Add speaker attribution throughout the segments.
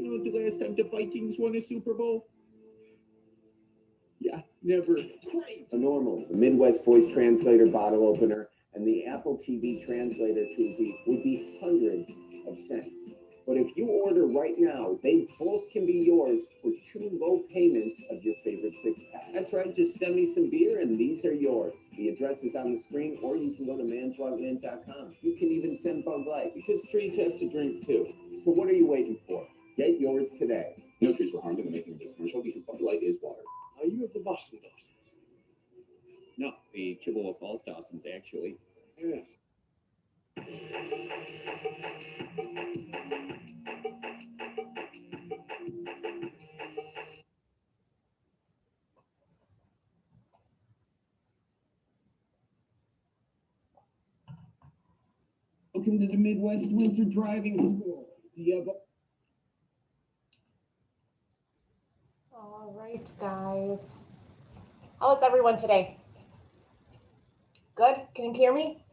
Speaker 1: You know the last time the Vikings won a Super Bowl? Yeah, never. Great.
Speaker 2: A normal, the Midwest Voice Translator bottle opener, and the Apple TV Translator koozie would be hundreds of cents. But if you order right now, they both can be yours for 2 low payments of your favorite 6-pack. That's right, just send me some beer and these are yours. The address is on the screen, or you can go to manswagmint.com. You can even send Bug Light, because trees have to drink too. So what are you waiting for? Get yours today.
Speaker 1: No trees were harmed in the making of this commercial because Bud Light is water. Are you of the Boston Dawsons? No, the Chippewa Falls Dawsons, actually. Yes. Welcome to the Midwest Winter Driving School. Do you have a
Speaker 3: All right, guys. How is everyone today? Good? Can you hear me?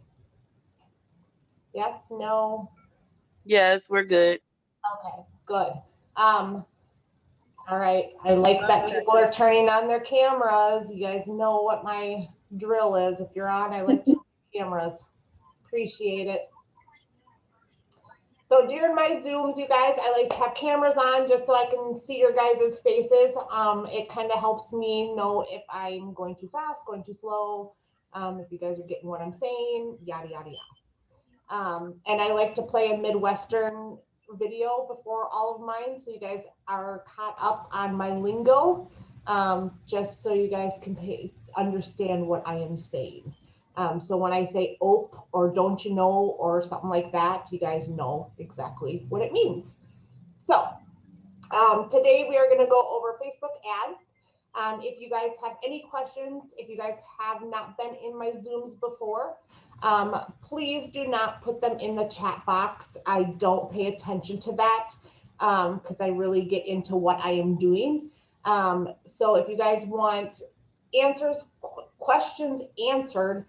Speaker 3: Yes? No?
Speaker 4: Yes, we're good.
Speaker 3: Okay, good. All right. I like that people are turning on their cameras. You guys know what my drill is. If you're on, I like to see cameras. Appreciate it. So during my Zooms, you guys, I like to have cameras on just so I can see your guys' faces. It kind of helps me know if I'm going too fast, going too slow, if you guys are getting what I'm saying, yada, yada, yada. And I like to play a Midwestern video before all of mine, so you guys are caught up on my lingo, just so you guys can understand what I am saying. So when I say ope or don't you know or something like that, you guys know exactly what it means. So today we are going to go over Facebook ads. If you guys have any questions, if you guys have not been in my Zooms before, please do not put them in the chat box. I don't pay attention to that because I really get into what I am doing. So if you guys want questions answered,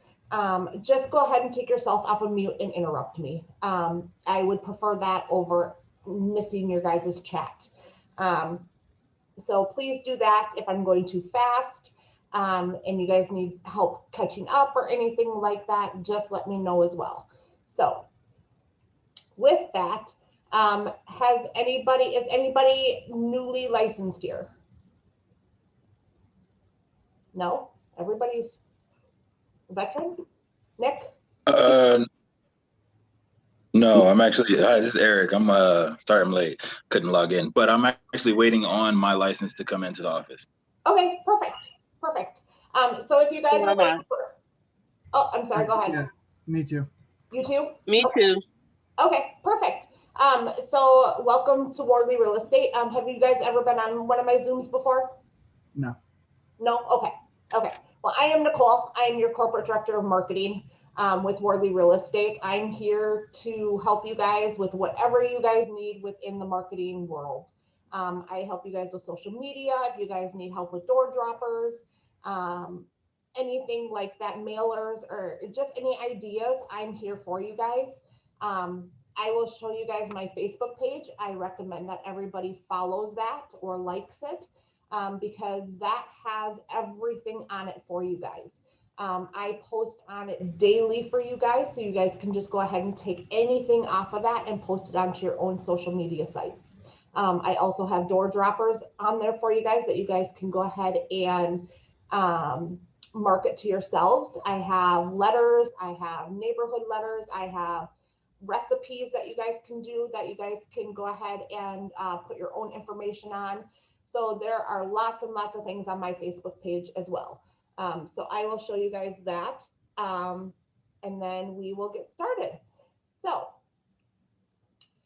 Speaker 3: just go ahead and take yourself off of mute and interrupt me. I would prefer that over missing your guys' chat. So please do that. If I'm going too fast and you guys need help catching up or anything like that, just let me know as well. So with that, is anybody newly licensed here? No? Everybody's veteran? Nick?
Speaker 5: No, I'm actually, hi, this is Eric. Sorry I'm late, couldn't log in, but I'm actually waiting on my license to come into the office.
Speaker 3: Okay, perfect. So if you guys are waiting for, oh, I'm sorry, go ahead.
Speaker 6: Yeah, me too.
Speaker 3: You too?
Speaker 4: Me
Speaker 3: okay.
Speaker 4: too.
Speaker 3: Okay, perfect. So welcome to Wardley Real Estate. Have you guys ever been on one of my Zooms before?
Speaker 6: No.
Speaker 3: No? Okay. Well, I am Nicole. I am your corporate director of marketing with Wardley Real Estate. I'm here to help you guys with whatever you guys need within the marketing world. I help you guys with social media. If you guys need help with door droppers, anything like that, mailers, or just any ideas, I'm here for you guys. I will show you guys my Facebook page. I recommend that everybody follows that or likes it because that has everything on it for you guys. I post on it daily for you guys, so you guys can just go ahead and take anything off of that and post it onto your own social media sites. I also have door droppers on there for you guys that you guys can go ahead and market to yourselves. I have letters, I have neighborhood letters, I have recipes that you guys can do that you guys can go ahead and put your own information on. So there are lots and lots of things on my Facebook page as well. So I will show you guys that and then we will get started. So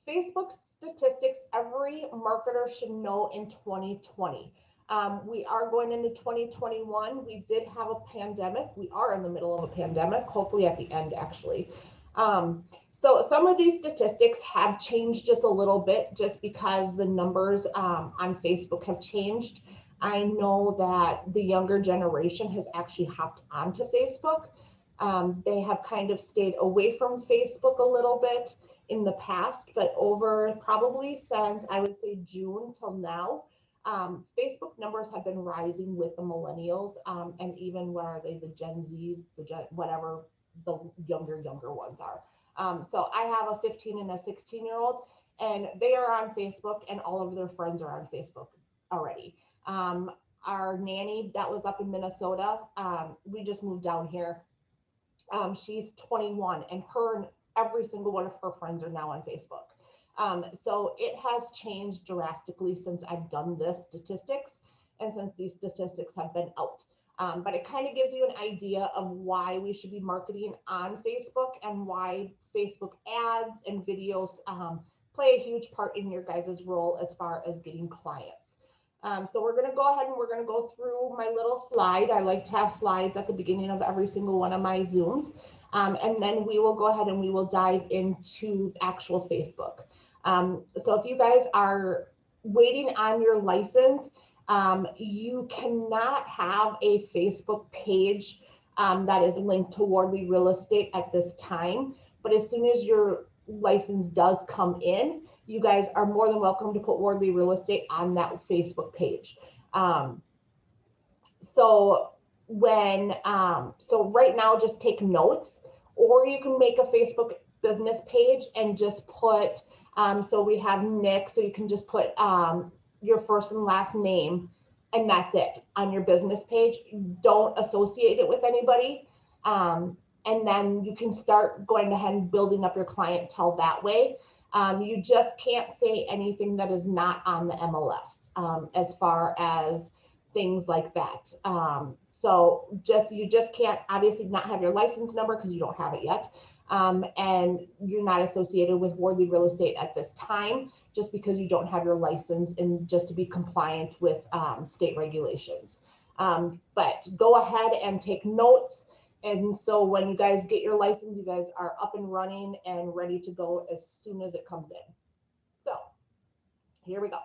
Speaker 3: Facebook statistics every marketer should know in 2020. We are going into 2021. We did have a pandemic. We are in the middle of a pandemic, hopefully at the end actually. So some of these statistics have changed just a little bit just because the numbers on Facebook have changed. I know that the younger generation has actually hopped onto Facebook. They have kind of stayed away from Facebook a little bit in the past, but over probably since I would say June till now, Facebook numbers have been rising with the millennials, and even what are they, the Gen Zs, whatever the younger ones are. So I have a 15 and a 16-year-old, and they are on Facebook, and all of their friends are on Facebook already. Our nanny that was up in Minnesota, we just moved down here. She's 21, and her and every single one of her friends are now on Facebook. So it has changed drastically since I've done this statistics and since these statistics have been out. But it kind of gives you an idea of why we should be marketing on Facebook and why Facebook ads and videos play a huge part in your guys' role as far as getting clients. So we're going to go ahead and we're going to go through my little slide. I like to have slides at the beginning of every single one of my Zooms. And then we will go ahead and we will dive into actual Facebook. So if you guys are waiting on your license, you cannot have a Facebook page that is linked to Wardley Real Estate at this time. But as soon as your license does come in, you guys are more than welcome to put Wardley Real Estate on that Facebook page. So right now, just take notes, or you can make a Facebook business page and just put, so we have Nick, so you can just put your first and last name, and that's it on your business page. Don't associate it with anybody. And then you can start going ahead and building up your clientele that way. You just can't say anything that is not on the MLS as far as things like that. So you just can't obviously not have your license number because you don't have it yet. And you're not associated with Wardley Real Estate at this time, just because you don't have your license and just to be compliant with state regulations. But go ahead and take notes. And so when you guys get your license, you guys are up and running and ready to go as soon as it comes in. So here we go.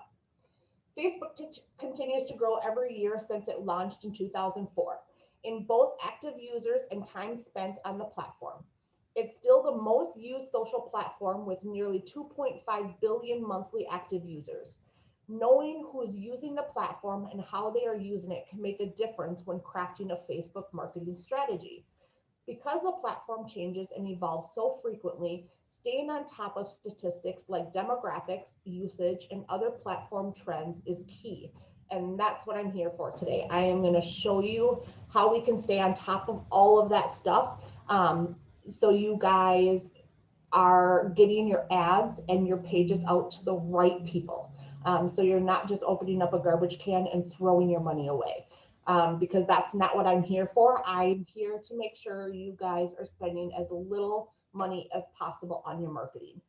Speaker 3: Facebook continues to grow every year since it launched in 2004 in both active users and time spent on the platform. It's still the most used social platform with nearly 2.5 billion monthly active users. Knowing who's using the platform and how they are using it can make a difference when crafting a Facebook marketing strategy. Because the platform changes and evolves so frequently, staying on top of statistics like demographics, usage, and other platform trends is key. And that's what I'm here for today. I am going to show you how we can stay on top of all of that stuff, so you guys are getting your ads and your pages out to the right people. So you're not just opening up a garbage can and throwing your money away. Because that's not what I'm here for. I'm here to make sure you guys are spending as little money as possible on your marketing.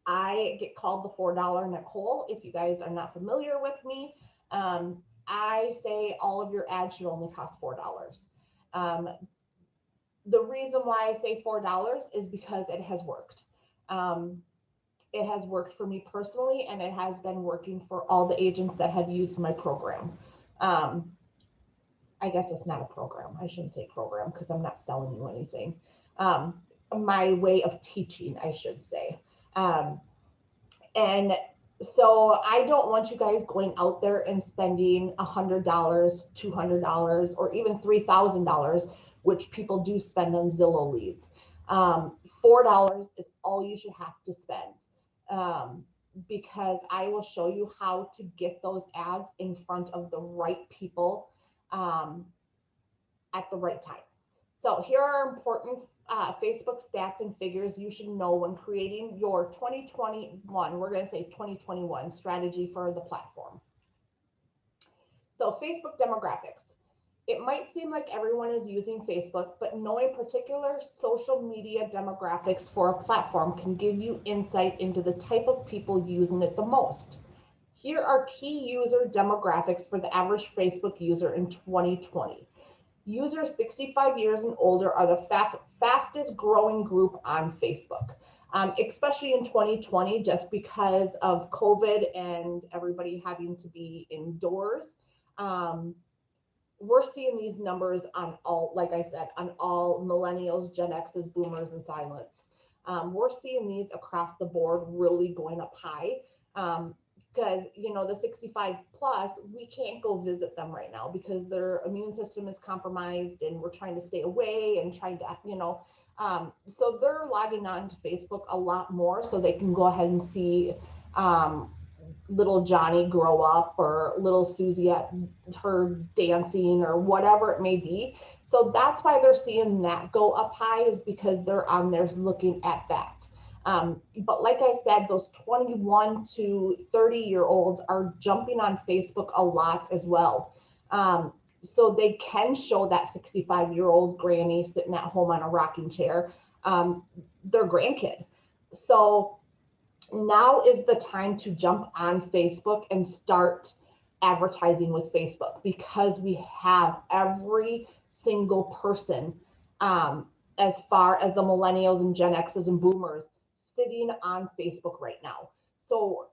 Speaker 3: I get called the $4 Nicole. If you guys are not familiar with me, I say all of your ads should only cost $4. The reason why I say $4 is because it has worked. It has worked for me personally, and it has been working for all the agents that have used my program. I guess it's not a program. I shouldn't say program because I'm not selling you anything. My way of teaching, I should say. And so I don't want you guys going out there and spending $100, $200, or even $3,000, which people do spend on Zillow leads. $4 is all you should have to spend. Because I will show you how to get those ads in front of the right people at the right time. So here are important Facebook stats and figures you should know when creating your 2021, we're going to say 2021 strategy for the platform. So Facebook demographics. It might seem like everyone is using Facebook, but knowing particular social media demographics for a platform can give you insight into the type of people using it the most. Here are key user demographics for the average Facebook user in 2020. Users 65 years and older are the fastest growing group on Facebook, especially in 2020, just because of COVID and everybody having to be indoors. We're seeing these numbers on all, like I said, on all millennials, Gen X's, boomers, and silents. We're seeing these across the board really going up high. Because the 65 plus, we can't go visit them right now because their immune system is compromised and we're trying to stay away and trying to, so they're logging on to Facebook a lot more so they can go ahead and see little Johnny grow up or little Susie at her dancing or whatever it may be. So that's why they're seeing that go up high, is because they're on there looking at that. But like I said, those 21 to 30-year-olds are jumping on Facebook a lot as well. So they can show that 65-year-old granny sitting at home on a rocking chair, their grandkid. So now is the time to jump on Facebook and start advertising with Facebook, because we have every single person, as far as the millennials and Gen X's and boomers, sitting on Facebook right now. So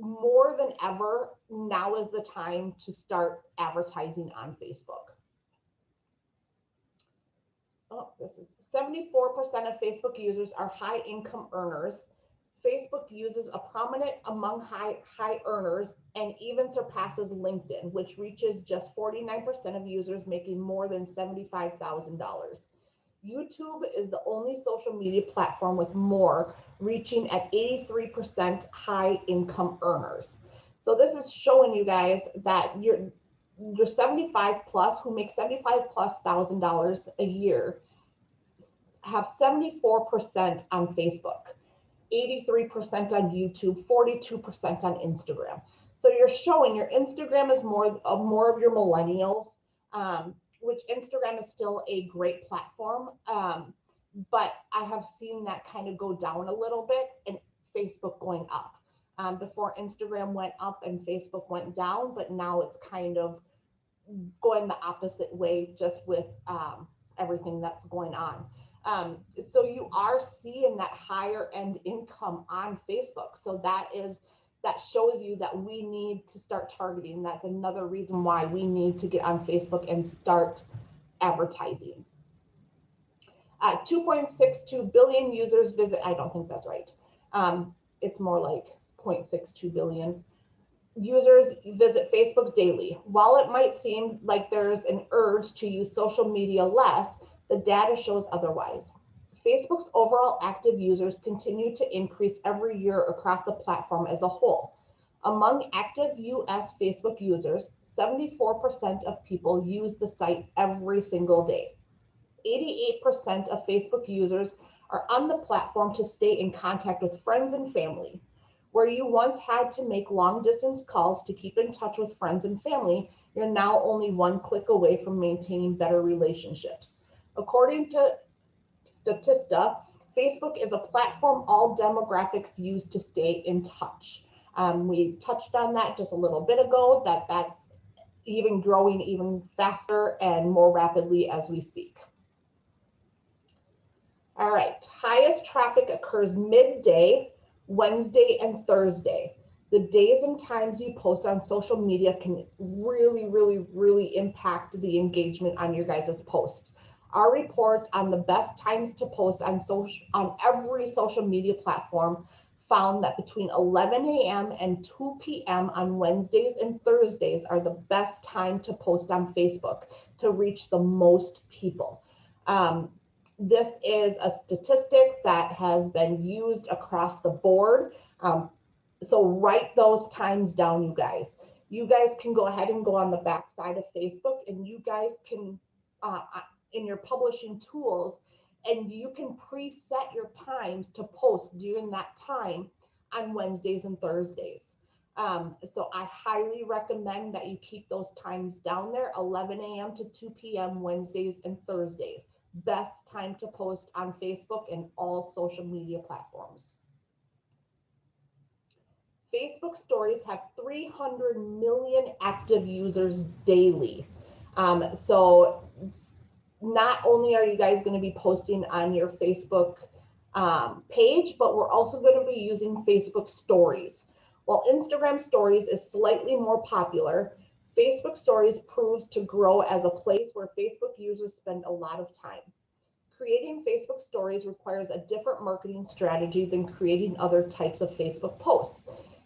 Speaker 3: more than ever, now is the time to start advertising on Facebook. Oh, this is 74% of Facebook users are high income earners. Facebook uses a prominent among high earners and even surpasses LinkedIn, which reaches just 49% of users making more than $75,000. YouTube is the only social media platform with more, reaching at 83% high income earners. So this is showing you guys that you're 75 plus, who make 75 plus $1,000 a year, have 74% on Facebook, 83% on YouTube, 42% on Instagram. So you're showing your Instagram is more of your millennials, which Instagram is still a great platform. But I have seen that kind of go down a little bit and Facebook going up. Before Instagram went up and Facebook went down, but now it's kind of going the opposite way just with everything that's going on. So you are seeing that higher end income on Facebook. So that shows you that we need to start targeting. That's another reason why we need to get on Facebook and start advertising. 2.62 billion users visit. I don't think that's right. It's more like 0.62 billion. Users visit Facebook daily. While it might seem like there's an urge to use social media less, the data shows otherwise. Facebook's overall active users continue to increase every year across the platform as a whole. Among active US Facebook users, 74% of people use the site every single day. 88% of Facebook users are on the platform to stay in contact with friends and family. Where you once had to make long distance calls to keep in touch with friends and family, you're now only one click away from maintaining better relationships. According to Statista, Facebook is a platform all demographics use to stay in touch. We touched on that just a little bit ago, that's even growing even faster and more rapidly as we speak. All right, highest traffic occurs midday, Wednesday and Thursday. The days and times you post on social media can really impact the engagement on your guys' post. Our report on the best times to post on every social media platform found that between 11 a.m. and 2 p.m. on Wednesdays and Thursdays are the best time to post on Facebook to reach the most people. This is a statistic that has been used across the board. So write those times down, you guys. You guys can go ahead and go on the back side of Facebook, and you guys can, in your publishing tools, and you can preset your times to post during that time on Wednesdays and Thursdays. So I highly recommend that you keep those times down there, 11 a.m. to 2 p.m. Wednesdays and Thursdays. Best time to post on Facebook and all social media platforms. Facebook stories have 300 million active users daily. So not only are you guys going to be posting on your Facebook page, but we're also going to be using Facebook stories. While Instagram stories is slightly more popular, Facebook stories proves to grow as a place where Facebook users spend a lot of time. Creating Facebook stories requires a different marketing strategy than creating other types of Facebook posts.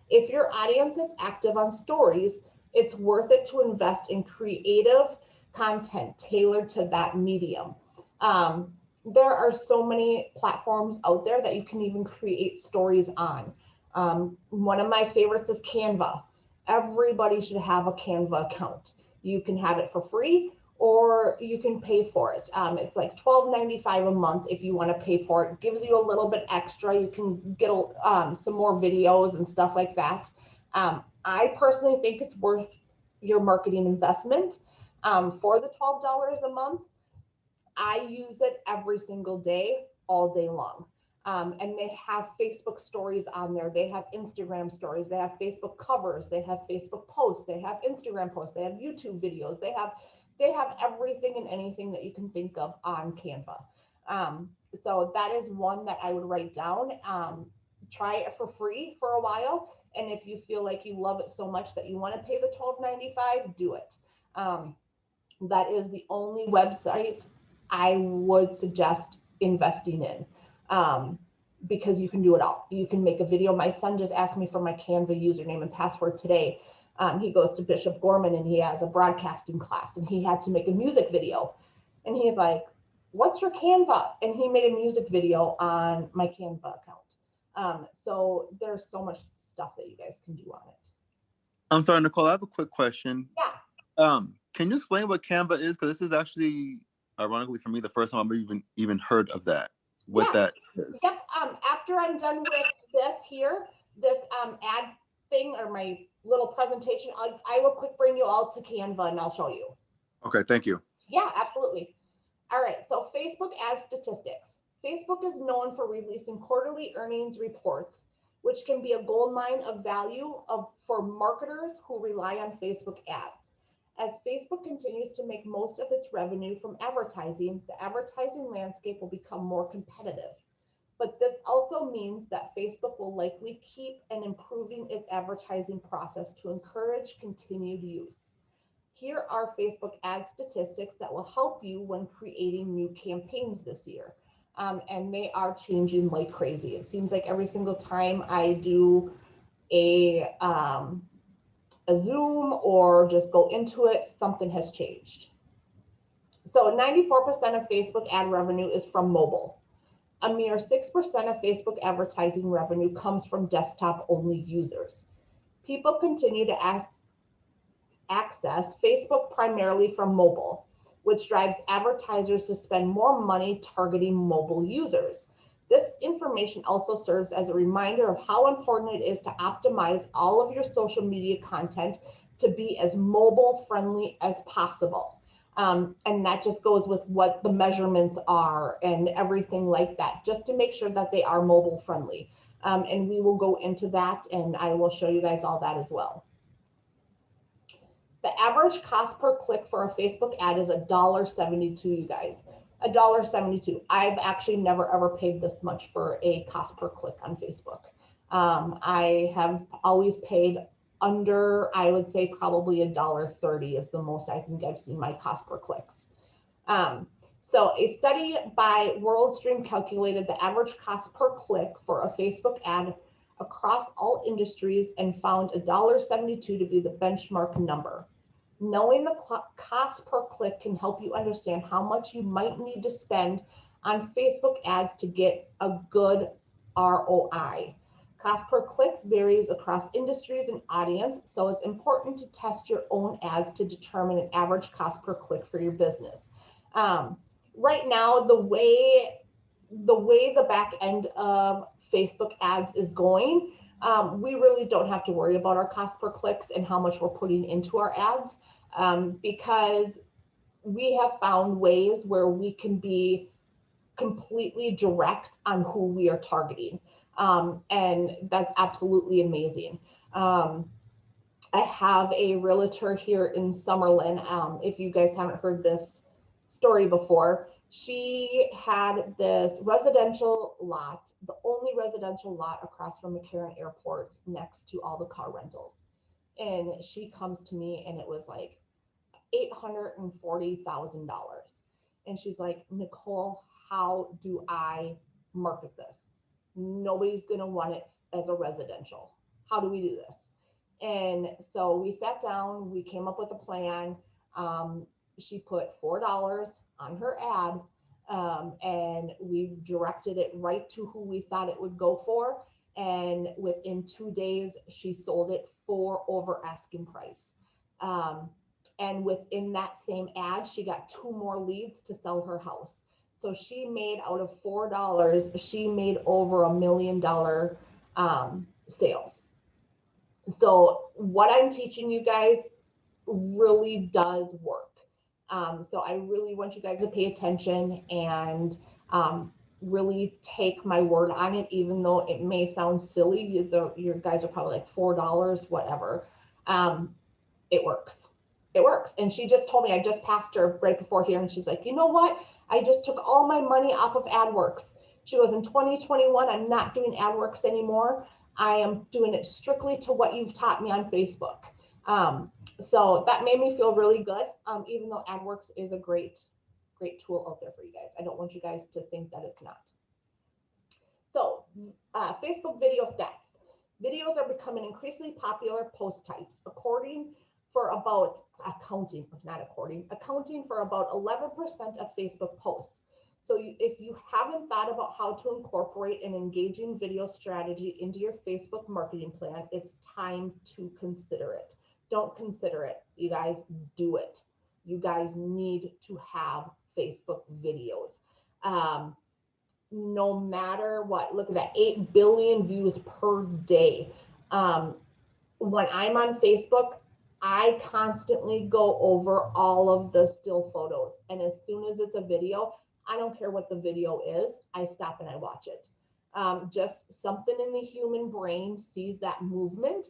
Speaker 3: If your audience is active on stories, it's worth it to invest in creative content tailored to that medium. There are so many platforms out there that you can even create stories on. One of my favorites is Canva. Everybody should have a Canva account. You can have it for free or you can pay for it. It's like $12.95 a month if you want to pay for it. It gives you a little bit extra. You can get some more videos and stuff like that. I personally think it's worth your marketing investment for the $12 a month. I use it every single day, all day long. And they have Facebook stories on there. They have Instagram stories. They have Facebook covers. They have Facebook posts. They have Instagram posts. They have YouTube videos. They have everything and anything that you can think of on Canva. So that is one that I would write down. Try it for free for a while. And if you feel like you love it so much that you want to pay the $12.95, do it. That is the only website I would suggest investing in, because you can do it all. You can make a video. My son just asked me for my Canva username and password today. He goes to Bishop Gorman and he has a broadcasting class and he had to make a music video. And he's like, what's your Canva? And he made a music video on my Canva account. So there's so much stuff that you guys can do on it.
Speaker 6: I'm sorry, Nicole, I have a quick question.
Speaker 3: Yeah.
Speaker 6: Can you explain what Canva is? Because this is actually, ironically for me, the first time I've even heard of that. What that is.
Speaker 3: Yep. After I'm done with this here, this ad thing or my little presentation, I will quick bring you all to Canva and I'll show you.
Speaker 6: Okay, thank you.
Speaker 3: Yeah, absolutely. All right, so Facebook ad statistics. Facebook is known for releasing quarterly earnings reports, which can be a goldmine of value for marketers who rely on Facebook ads. As Facebook continues to make most of its revenue from advertising, the advertising landscape will become more competitive. But this also means that Facebook will likely keep and improving its advertising process to encourage continued use. Here are Facebook ad statistics that will help you when creating new campaigns this year. And they are changing like crazy. It seems like every single time I do a Zoom or just go into it, something has changed. So 94% of Facebook ad revenue is from mobile. A mere 6% of Facebook advertising revenue comes from desktop only users. People continue to access Facebook primarily from mobile, which drives advertisers to spend more money targeting mobile users. This information also serves as a reminder of how important it is to optimize all of your social media content to be as mobile friendly as possible. And that just goes with what the measurements are and everything like that, just to make sure that they are mobile friendly. And we will go into that and I will show you guys all that as well. The average cost per click for a Facebook ad is $1.72, you guys. $1.72. I've actually never ever paid this much for a cost per click on Facebook. I have always paid under, I would say probably $1.30 is the most I think I've seen my cost per clicks. So a study by WorldStream calculated the average cost per click for a Facebook ad across all industries and found $1.72 to be the benchmark number. Knowing the cost per click can help you understand how much you might need to spend on Facebook ads to get a good ROI. Cost per click varies across industries and audience, so it's important to test your own ads to determine an average cost per click for your business. Right now, the way the back end of Facebook ads is going, we really don't have to worry about our cost per clicks and how much we're putting into our ads, because we have found ways where we can be completely direct on who we are targeting. And that's absolutely amazing. I have a realtor here in Summerlin. If you guys haven't heard this story before, she had this residential lot, the only residential lot across from McCarran Airport next to all the car rentals. And she comes to me and it was like $840,000. And she's like, Nicole, how do I market this? Nobody's going to want it as a residential. How do we do this? And so we sat down, we came up with a plan. She put $4 on her ad, and we directed it right to who we thought it would go for. And within 2 days, she sold it for over asking price. And within that same ad, she got 2 more leads to sell her house. So she made, out of $4, she made over $1 million sales. So what I'm teaching you guys really does work. So I really want you guys to pay attention and really take my word on it, even though it may sound silly. You guys are probably like $4, whatever. It works. It works. And she just told me, I just passed her right before here, and she's like, you know what? I just took all my money off of AdWorks. She goes, in 2021, I'm not doing AdWorks anymore. I am doing it strictly to what you've taught me on Facebook. So that made me feel really good, even though AdWorks is a great tool out there for you guys. I don't want you guys to think that it's not. So Facebook video stats. Videos are becoming increasingly popular post types, accounting for about 11% of Facebook posts. So if you haven't thought about how to incorporate an engaging video strategy into your Facebook marketing plan, it's time to consider it. Don't consider it, you guys, do it. You guys need to have Facebook videos. No matter what, look at that, 8 billion views per day. When I'm on Facebook, I constantly go over all of the still photos. And as soon as it's a video, I don't care what the video is, I stop and I watch it. Just something in the human brain sees that movement.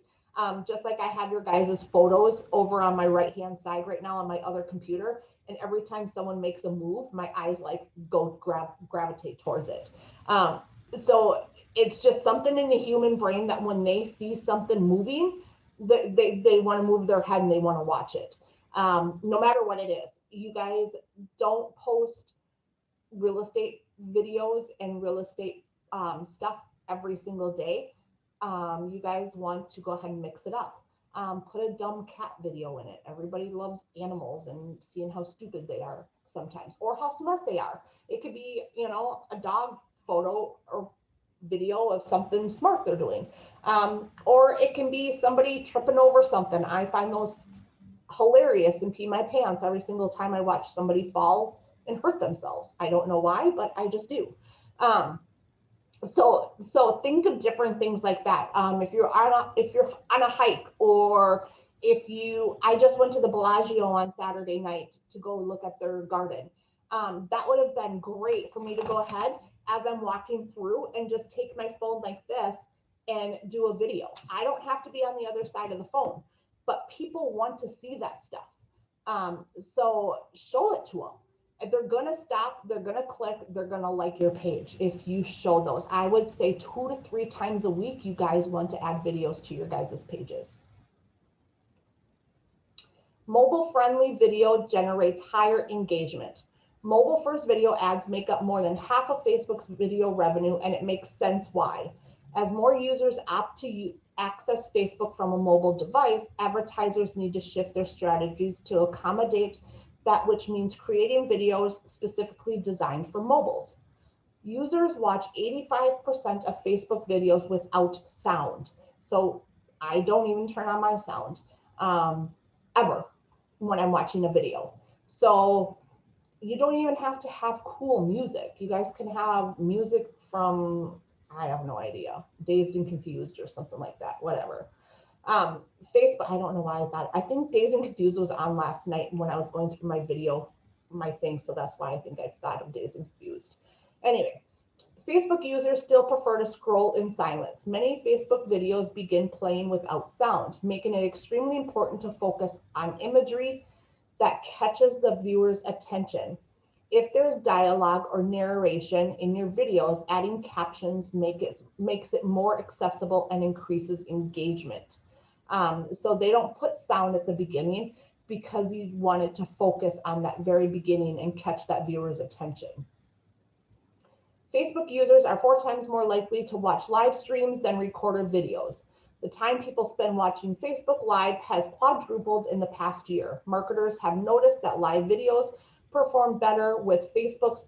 Speaker 3: Just like I have your guys' photos over on my right-hand side right now on my other computer. And every time someone makes a move, my eyes like go gravitate towards it. So it's just something in the human brain that when they see something moving, they want to move their head and they want to watch it. No matter what it is, you guys don't post real estate videos and real estate stuff every single day. You guys want to go ahead and mix it up. Put a dumb cat video in it. Everybody loves animals and seeing how stupid they are sometimes, or how smart they are. It could be, you know, a dog photo or video of something smart they're doing. Or it can be somebody tripping over something. I find those hilarious and pee my pants every single time I watch somebody fall and hurt themselves. I don't know why, but I just do. So think of different things like that. If you're on a hike, or I just went to the Bellagio on Saturday night to go look at their garden. That would have been great for me to go ahead as I'm walking through and just take my phone like this and do a video. I don't have to be on the other side of the phone, but people want to see that stuff. So show it to them. If they're going to stop, they're going to click, they're going to like your page if you show those. I would say 2 to 3 times a week, you guys want to add videos to your guys' pages. Mobile-friendly video generates higher engagement. Mobile-first video ads make up more than half of Facebook's video revenue, and it makes sense why. As more users opt to access Facebook from a mobile device, advertisers need to shift their strategies to accommodate that, which means creating videos specifically designed for mobiles. Users watch 85% of Facebook videos without sound. So I don't even turn on my sound ever when I'm watching a video. So you don't even have to have cool music. You guys can have music from, I have no idea, Dazed and Confused or something like that, whatever. Facebook, I don't know why I think Dazed and Confused was on last night when I was going through my thing, so that's why I think I thought of Dazed and Confused. Anyway, Facebook users still prefer to scroll in silence. Many Facebook videos begin playing without sound, making it extremely important to focus on imagery that catches the viewer's attention. If there's dialogue or narration in your videos, adding captions makes it more accessible and increases engagement. So they don't put sound at the beginning because you wanted to focus on that very beginning and catch that viewer's attention. Facebook users are 4 times more likely to watch live streams than recorded videos. The time people spend watching Facebook Live has quadrupled in the past year. Marketers have noticed that live videos perform better with Facebook's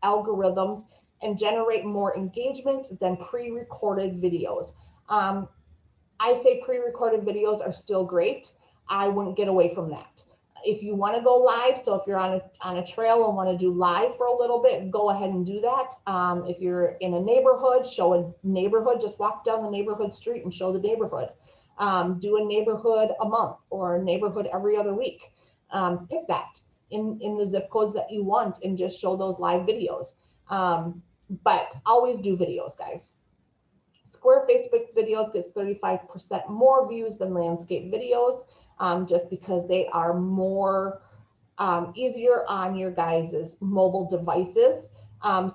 Speaker 3: algorithms and generate more engagement than pre-recorded videos. I say pre-recorded videos are still great. I wouldn't get away from that. If you want to go live, so if you're on a trail and want to do live for a little bit, go ahead and do that. If you're in a neighborhood, show a neighborhood, just walk down the neighborhood street and show the neighborhood. Do a neighborhood a month or a neighborhood every other week. Pick that in the zip codes that you want and just show those live videos. But always do videos, guys. Square Facebook videos gets 35% more views than landscape videos, just because they are more easier on your guys' mobile devices.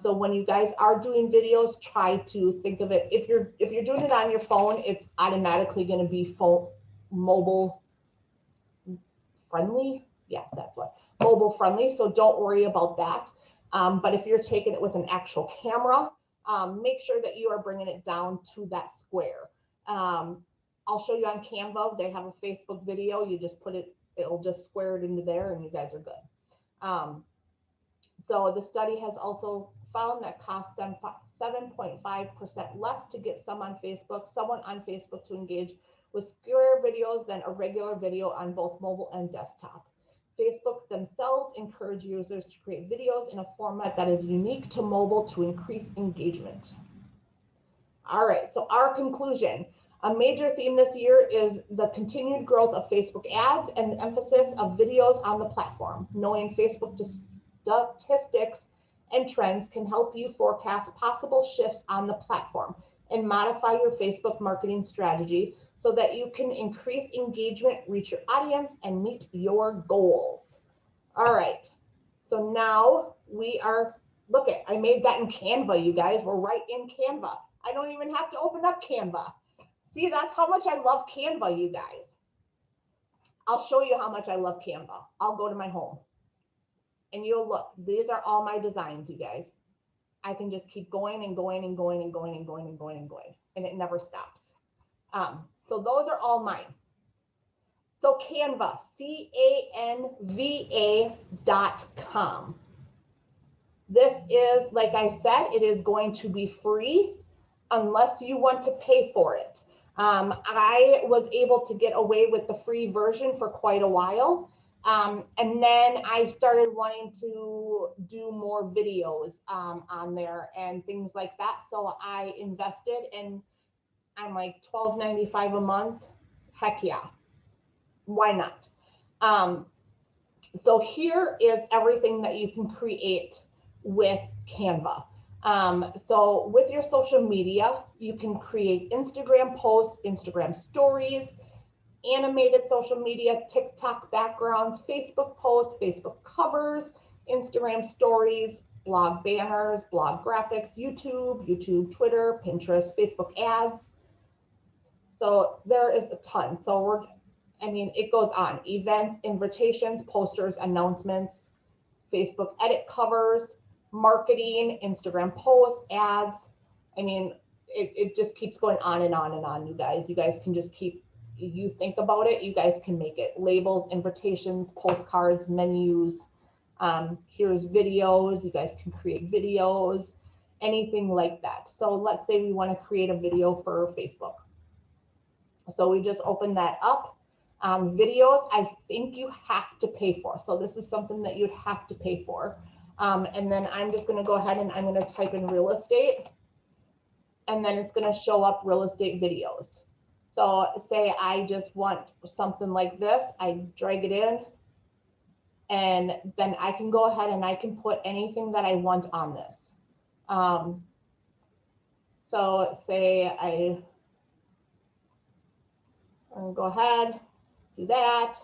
Speaker 3: So when you guys are doing videos, try to think of it. If you're doing it on your phone, it's automatically going to be mobile friendly. Yeah, that's what, mobile friendly. So don't worry about that. But if you're taking it with an actual camera, make sure that you are bringing it down to that square. I'll show you on Canva. They have a Facebook video. You just put it, it'll just square it into there and you guys are good. So the study has also found that costs them 7.5% less to get someone on Facebook to engage with square videos than a regular video on both mobile and desktop. Facebook themselves encourage users to create videos in a format that is unique to mobile to increase engagement. All right, so our conclusion. A major theme this year is the continued growth of Facebook ads and the emphasis of videos on the platform. Knowing Facebook statistics and trends can help you forecast possible shifts on the platform and modify your Facebook marketing strategy so that you can increase engagement, reach your audience, and meet your goals. All right, so now we are, look at, I made that in Canva, you guys. We're right in Canva. I don't even have to open up Canva. See, that's how much I love Canva, you guys. I'll show you how much I love Canva. I'll go to my home and you'll look. These are all my designs, you guys. I can just keep going and going and going and going and going and going and going, and it never stops. So those are all mine. So Canva, canva.com. This is, like I said, it is going to be free unless you want to pay for it. I was able to get away with the free version for quite a while. And then I started wanting to do more videos on there and things like that. So I invested, and I'm like $12.95 a month. Heck yeah. Why not? So here is everything that you can create with Canva. So with your social media, you can create Instagram posts, Instagram stories, animated social media, TikTok backgrounds, Facebook posts, Facebook covers, Instagram stories, blog banners, blog graphics, YouTube, Twitter, Pinterest, Facebook ads. So there is a ton. So it goes on. Events, invitations, posters, announcements, Facebook edit covers, marketing, Instagram posts, ads. It just keeps going on and on and on, you guys. You guys can just keep, you think about it, you guys can make it. Labels, invitations, postcards, menus. Here's videos. You guys can create videos, anything like that. So let's say we want to create a video for Facebook. So we just open that up. Videos, I think you have to pay for. So this is something that you'd have to pay for. And then I'm just going to go ahead and I'm going to type in real estate. And then it's going to show up real estate videos. So say I just want something like this. I drag it in. And then I can go ahead and I can put anything that I want on this. So say I'll go ahead, do that.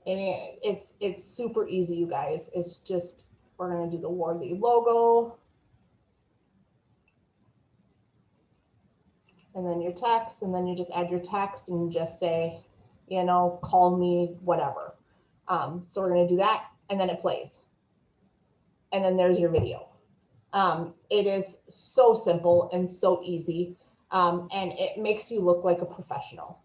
Speaker 3: And it's super easy, you guys. It's just, we're going to do the Wardley logo. And then your text, and then you just add your text and just say, call me whatever. So we're going to do that, and then it plays. and then there's your video. It is so simple and so easy, and it makes you look like a professional.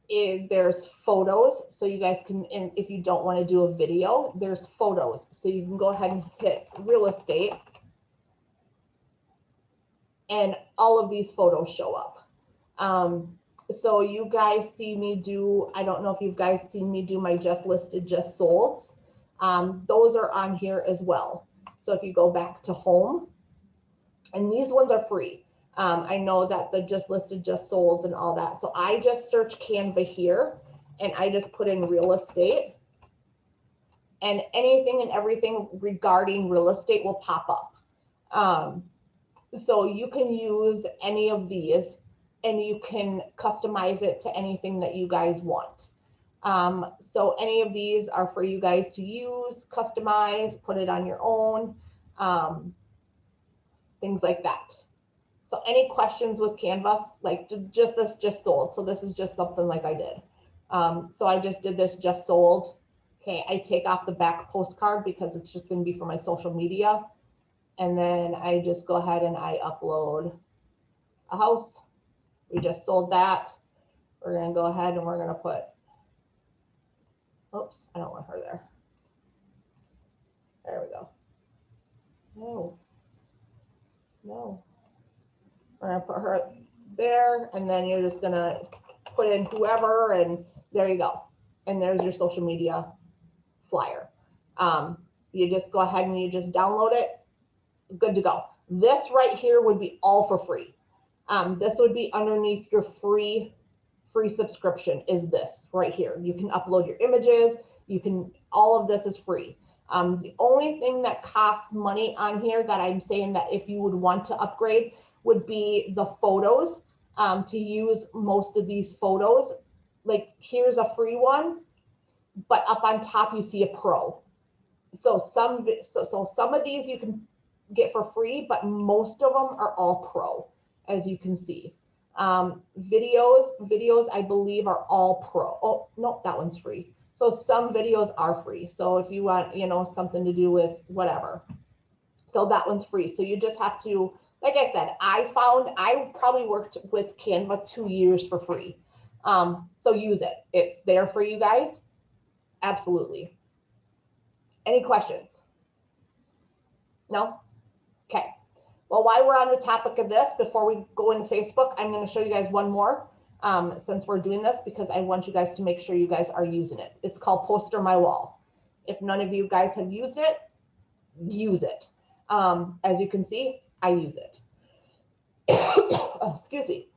Speaker 3: There's photos, so you guys can, and if you don't want to do a video, there's photos, so you can go ahead and hit real estate, and all of these photos show up. So you guys see me do, I don't know if you guys seen me do my just listed, just sold. Those are on here as well. So if you go back to home, and these ones are free. I know that the just listed, just sold and all that. So I just search Canva here and I just put in real estate, and anything and everything regarding real estate will pop up. So you can use any of these and you can customize it to anything that you guys want. So any of these are for you guys to use, customize, put it on your own, things like that. So any questions with Canvas, like just this just sold. So this is just something like I did. So I just did this just sold. Okay, I take off the back postcard because it's just going to be for my social media. And then I just go ahead and I upload a house. We just sold that. We're going to go ahead and we're going to put, oops, I don't want her there. There we go. No. No. We're going to put her there, and then you're just going to put in whoever, and there you go. And there's your social media flyer. You just go ahead and you just download it. Good to go. This right here would be all for free. This would be underneath your free subscription is this right here. You can upload your images. You can, all of this is free. The only thing that costs money on here that I'm saying that if you would want to upgrade would be the photos, to use most of these photos. Like here's a free one, but up on top you see a pro. So some of these you can get for free, but most of them are all pro, as you can see. Videos I believe are all pro. Oh no, that one's free. So some videos are free. So if you want, you know, something to do with whatever, so that one's free. So you just have to, like I said, I probably worked with Canva 2 years for free. So use it. It's there for you guys. Absolutely. Any questions? No? Okay. Well, while we're on the topic of this, before we go into Facebook, I'm going to show you guys one more, since we're doing this, because I want you guys to make sure you guys are using it. It's called Poster My Wall. If none of you guys have used it, use it. As you can see, I use it. Excuse me.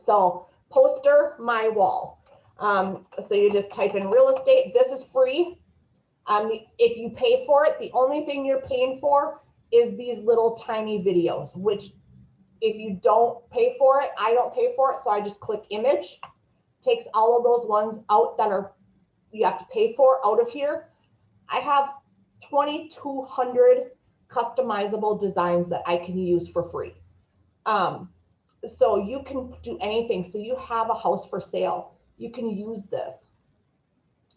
Speaker 3: So Poster My Wall. So you just type in real estate. This is free. If you pay for it, the only thing you're paying for is these little tiny videos, which if you don't pay for it, I don't pay for it. So I just click image, takes all of those ones out that are you have to pay for out of here. I have 2,200 customizable designs that I can use for free. So you can do anything. So you have a house for sale, you can use this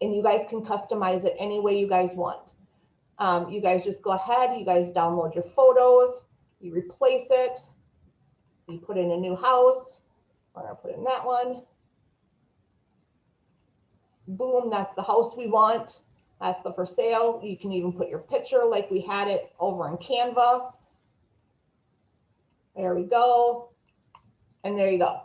Speaker 3: and you guys can customize it any way you guys want. You guys just go ahead, you guys download your photos, you replace it, you put in a new house. I'm gonna put in that one. Boom, that's the house we want. That's the for sale. You can even put your picture like we had it over in Canva. There we go. And there you go.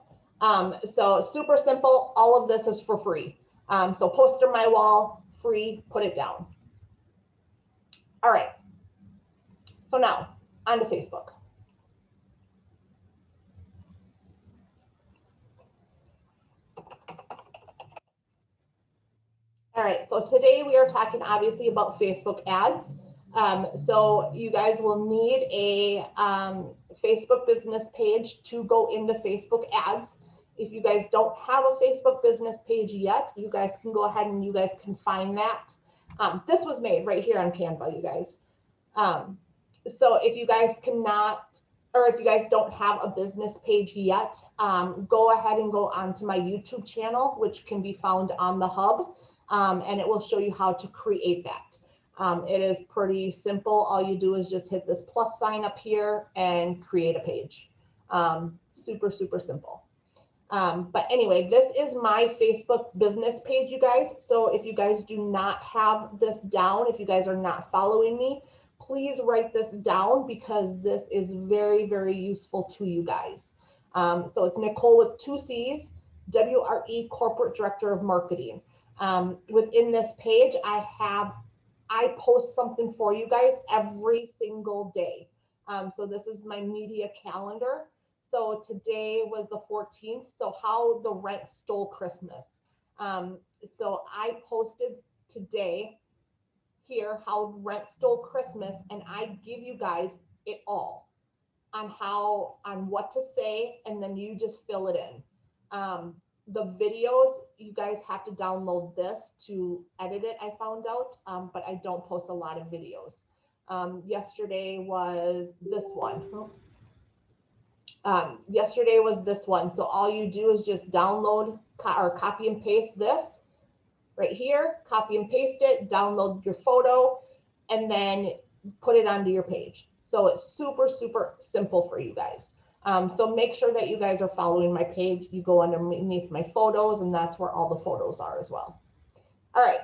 Speaker 3: So super simple. All of this is for free. So Poster My Wall, free, put it down. All right. So now on to Facebook. All right, so today we are talking obviously about Facebook ads. So you guys will need a Facebook business page to go into Facebook ads. If you guys don't have a Facebook business page yet, you guys can go ahead and you guys can find that. This was made right here on Canva, you guys. So if you guys cannot, or if you guys don't have a business page yet, go ahead and go onto my YouTube channel, which can be found on the hub. And it will show you how to create that. It is pretty simple. All you do is just hit this plus sign up here and create a page. Super, super simple. But anyway, this is my Facebook business page, you guys. So if you guys do not have this down, if you guys are not following me, please write this down because this is very, very useful to you guys. So it's Nicole with 2 C's, WRE, Corporate Director of Marketing. Within this page, I post something for you guys every single day. So this is my media calendar. So today was the 14th. So how the rent stole Christmas. So I posted today here how rent stole Christmas, and I give you guys it all on what to say, and then you just fill it in. The videos, you guys have to download this to edit it, I found out, but I don't post a lot of videos. Yesterday was this one. Yesterday was this one. So all you do is just download or copy and paste this right here, copy and paste it, download your photo, and then put it onto your page. So it's super, super simple for you guys. So make sure that you guys are following my page. You go underneath my photos, and that's where all the photos are as well. All right,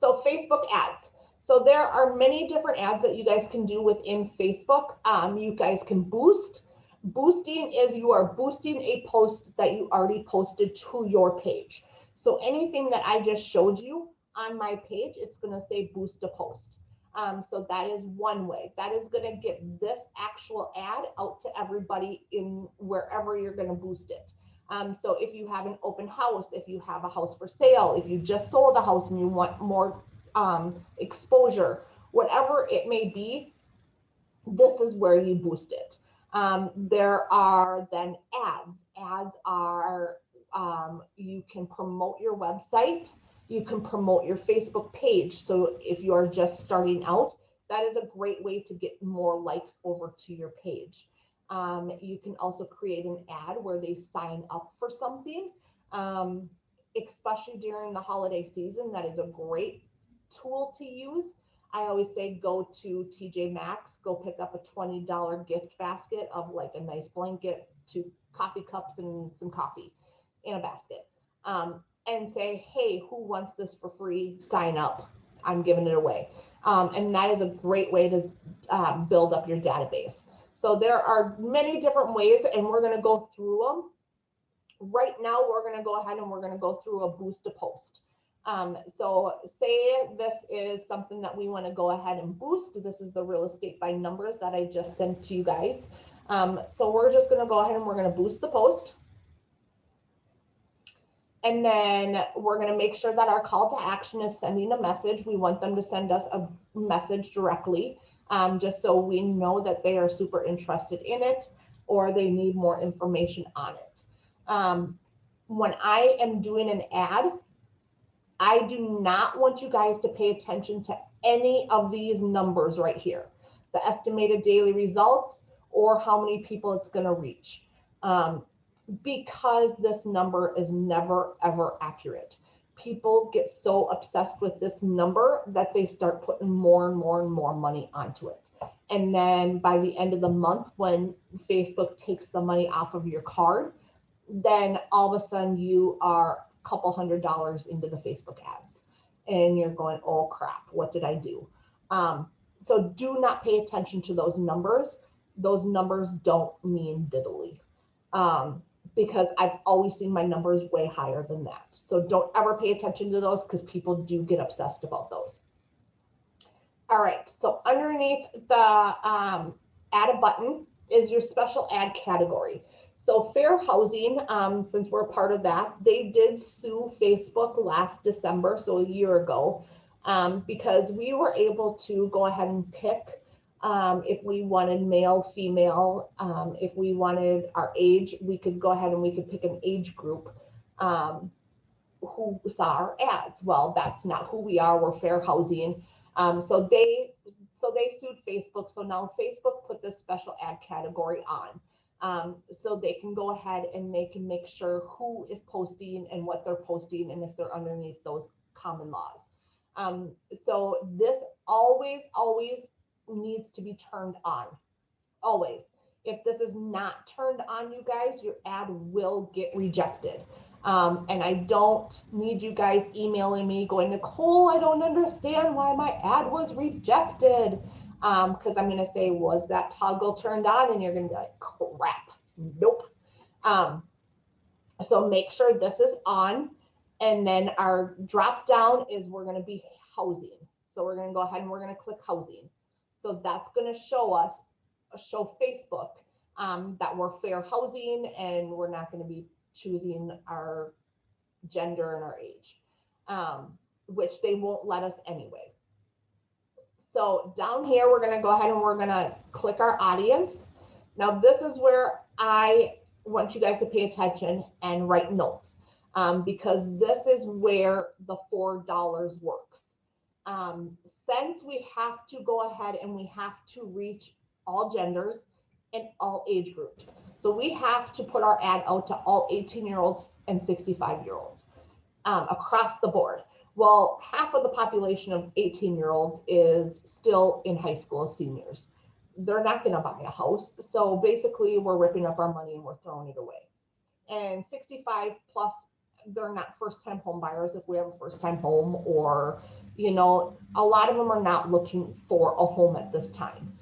Speaker 3: so Facebook ads. So there are many different ads that you guys can do within Facebook. You guys can boost. Boosting is you are boosting a post that you already posted to your page. So anything that I just showed you on my page, it's going to say boost a post. So that is one way. That is going to get this actual ad out to everybody in wherever you're going to boost it. So if you have an open house, if you have a house for sale, if you just sold a house and you want more exposure, whatever it may be, this is where you boost it. There are then ads. Ads are, you can promote your website. You can promote your Facebook page. So if you are just starting out, that is a great way to get more likes over to your page. You can also create an ad where they sign up for something, especially during the holiday season. That is a great tool to use. I always say go to TJ Maxx, go pick up a $20 gift basket of like a nice blanket, 2 coffee cups and some coffee in a basket. And say, hey, who wants this for free? Sign up. I'm giving it away. And that is a great way to build up your database. So there are many different ways, and we're going to go through them. Right now, we're going to go ahead and we're going to go through a boost a post. So say this is something that we want to go ahead and boost. This is the real estate by numbers that I just sent to you guys. So we're just going to go ahead and we're going to boost the post. And then we're going to make sure that our call to action is sending a message. We want them to send us a message directly, just so we know that they are super interested in it or they need more information on it. When I am doing an ad, I do not want you guys to pay attention to any of these numbers right here, the estimated daily results or how many people it's going to reach. Because this number is never, ever accurate. People get so obsessed with this number that they start putting more and more and more money onto it. And then by the end of the month, when Facebook takes the money off of your card, then all of a sudden you are a couple $100 into the Facebook ads. And you're going, oh crap, what did I do? So do not pay attention to those numbers. Those numbers don't mean diddly. Because I've always seen my numbers way higher than that. So don't ever pay attention to those because people do get obsessed about those. All right, so underneath the add a button is your special ad category. So Fair Housing, since we're part of that, they did sue Facebook last December, so a year ago, because we were able to go ahead and pick if we wanted male, female, if we wanted our age, we could go ahead and we could pick an age group who saw our ads. Well, that's not who we are. We're Fair Housing. So they sued Facebook. So now Facebook put this special ad category on. So they can go ahead and they can make sure who is posting and what they're posting and if they're underneath those common laws. So this always, always needs to be turned on. Always. If this is not turned on, you guys, your ad will get rejected. And I don't need you guys emailing me going, Nicole, I don't understand why my ad was rejected. Because I'm going to say, was that toggle turned on? And you're going to be like, crap, nope. So make sure this is on. And then our drop down is we're going to be housing. So we're going to go ahead and we're going to click housing. So that's going to show Facebook that we're fair housing, and we're not going to be choosing our gender and our age, which they won't let us anyway. So down here, we're going to go ahead and we're going to click our audience. Now this is where I want you guys to pay attention and write notes, because this is where the $4 works. Since we have to go ahead and we have to reach all genders and all age groups. So we have to put our ad out to all 18-year-olds and 65-year-olds across the board. Well, half of the population of 18-year-olds is still in high school as seniors. They're not going to buy a house. So basically, we're ripping up our money and we're throwing it away. And 65 plus, they're not first-time home buyers if we have a first-time home, or, you know, a lot of them are not looking for a home at this time.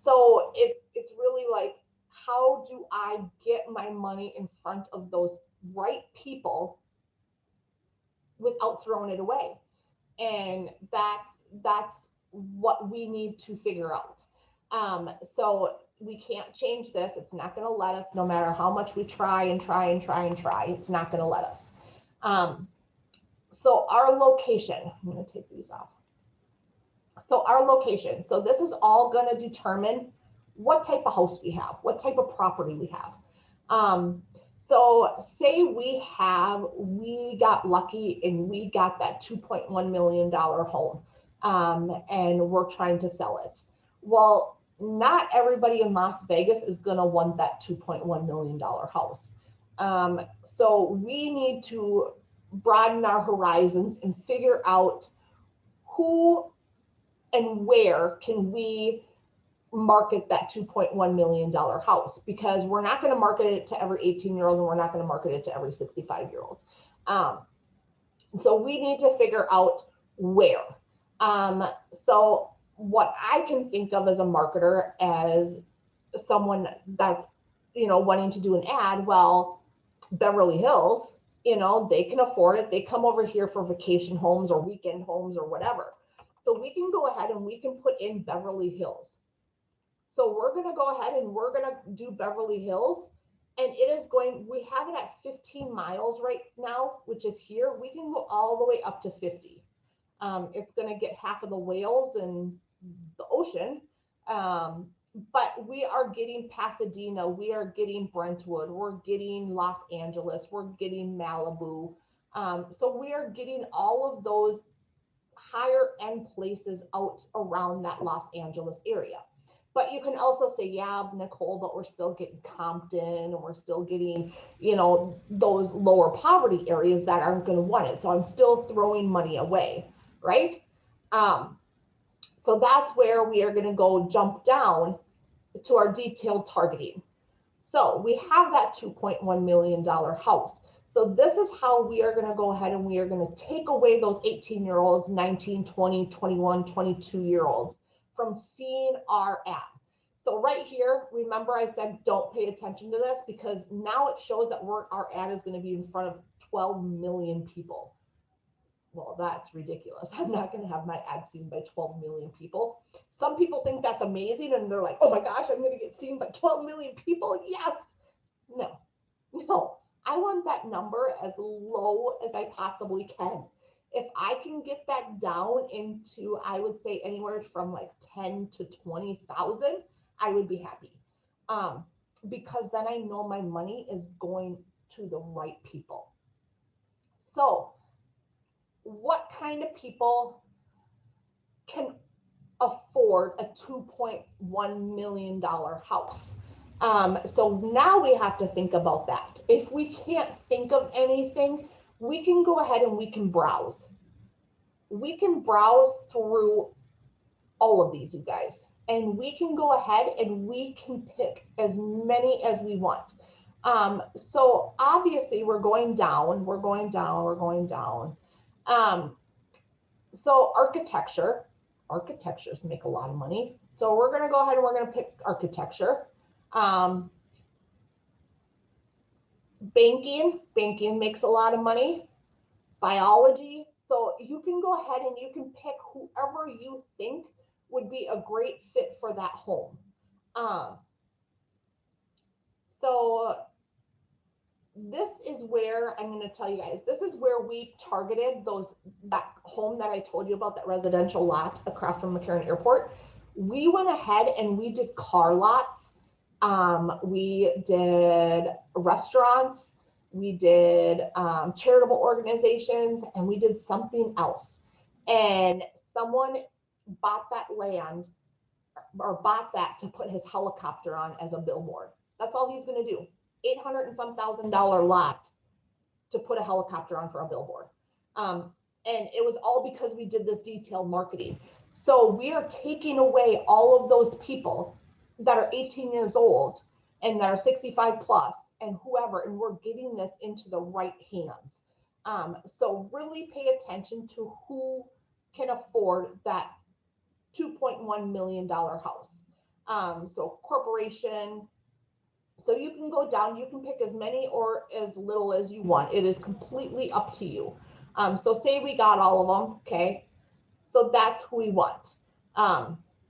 Speaker 3: So it's really like, how do I get my money in front of those right people without throwing it away? And that's what we need to figure out. So we can't change this. It's not going to let us, no matter how much we try and try and try and try, it's not going to let us. So our location, I'm going to take these off. So our location, so this is all going to determine what type of house we have, what type of property we have. So say we got lucky and we got that $2.1 million home, and we're trying to sell it. Well, not everybody in Las Vegas is going to want that $2.1 million house. So we need to broaden our horizons and figure out who and where can we market that $2.1 million house, because we're not going to market it to every 18-year-old and we're not going to market it to every 65-year-old. So we need to figure out where. So what I can think of as a marketer, as someone that's, you know, wanting to do an ad, well, Beverly Hills, you know, they can afford it. They come over here for vacation homes or weekend homes or whatever. So we can go ahead and we can put in Beverly Hills. So we're going to go ahead and we're going to do Beverly Hills, and it is going, we have it at 15 miles right now, which is here. We can go all the way up to 50. It's going to get half of the whales and the ocean. But we are getting Pasadena, we are getting Brentwood, we're getting Los Angeles, we're getting Malibu. So we are getting all of those higher end places out around that Los Angeles area. But you can also say, yeah, Nicole, but we're still getting Compton, and we're still getting, you know, those lower poverty areas that aren't going to want it. So I'm still throwing money away, right? So that's where we are going to go jump down to our detailed targeting. So we have that $2.1 million house. So this is how we are going to go ahead and we are going to take away those 18-year-olds, 19, 20, 21, 22-year-olds from seeing our ad. So right here, remember I said don't pay attention to this, because now it shows that our ad is going to be in front of 12 million people. Well, that's ridiculous. I'm not going to have my ad seen by 12 million people. Some people think that's amazing and they're like, oh my gosh, I'm going to get seen by 12 million people. Yes. No. I want that number as low as I possibly can. If I can get that down into, I would say anywhere from like 10 to 20,000, I would be happy. Because then I know my money is going to the right people. So what kind of people can afford a $2.1 million house? So now we have to think about that. If we can't think of anything, we can go ahead and we can browse. we can browse through all of these, you guys, and we can go ahead and we can pick as many as we want. So obviously we're going down, we're going down, we're going down. So architectures make a lot of money. So we're going to go ahead and we're going to pick architecture. Banking makes a lot of money. Biology. So you can go ahead and you can pick whoever you think would be a great fit for that home. So this is where I'm going to tell you guys, this is where we targeted that home that I told you about, that residential lot across from McCarran Airport. We went ahead and we did car lots. We did restaurants. We did charitable organizations, and we did something else. And someone bought that land or bought that to put his helicopter on as a billboard. That's all he's going to do. $800 and some $1,000 lot to put a helicopter on for a billboard. And it was all because we did this detailed marketing. So we are taking away all of those people that are 18 years old and that are 65 plus and whoever, and we're getting this into the right hands. So really pay attention to who can afford that $2.1 million house. So corporation. So you can go down, you can pick as many or as little as you want. It is completely up to you. So say we got all of them, okay? So that's who we want.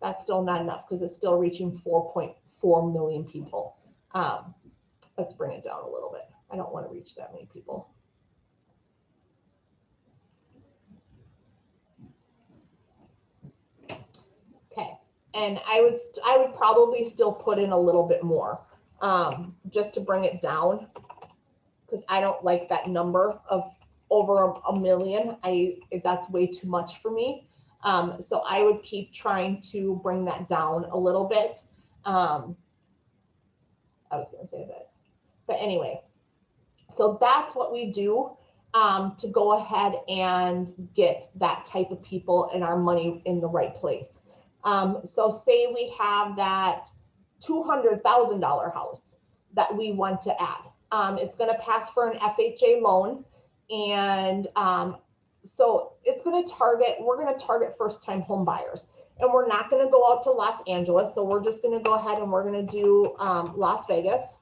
Speaker 3: That's still not enough because it's still reaching 4.4 million people. Let's bring it down a little bit. I don't want to reach that many people. Okay, and I would probably still put in a little bit more, just to bring it down, because I don't like that number of over a million. That's way too much for me. So I would keep trying to bring that down a little bit. I was going to say that. But anyway, so that's what we do to go ahead and get that type of people and our money in the right place. So say we have that $200,000 house that we want to add. It's going to pass for an FHA loan. And so it's going to target, we're going to target first-time home buyers. And we're not going to go out to Los Angeles. So we're just going to go ahead and we're going to do Las Vegas.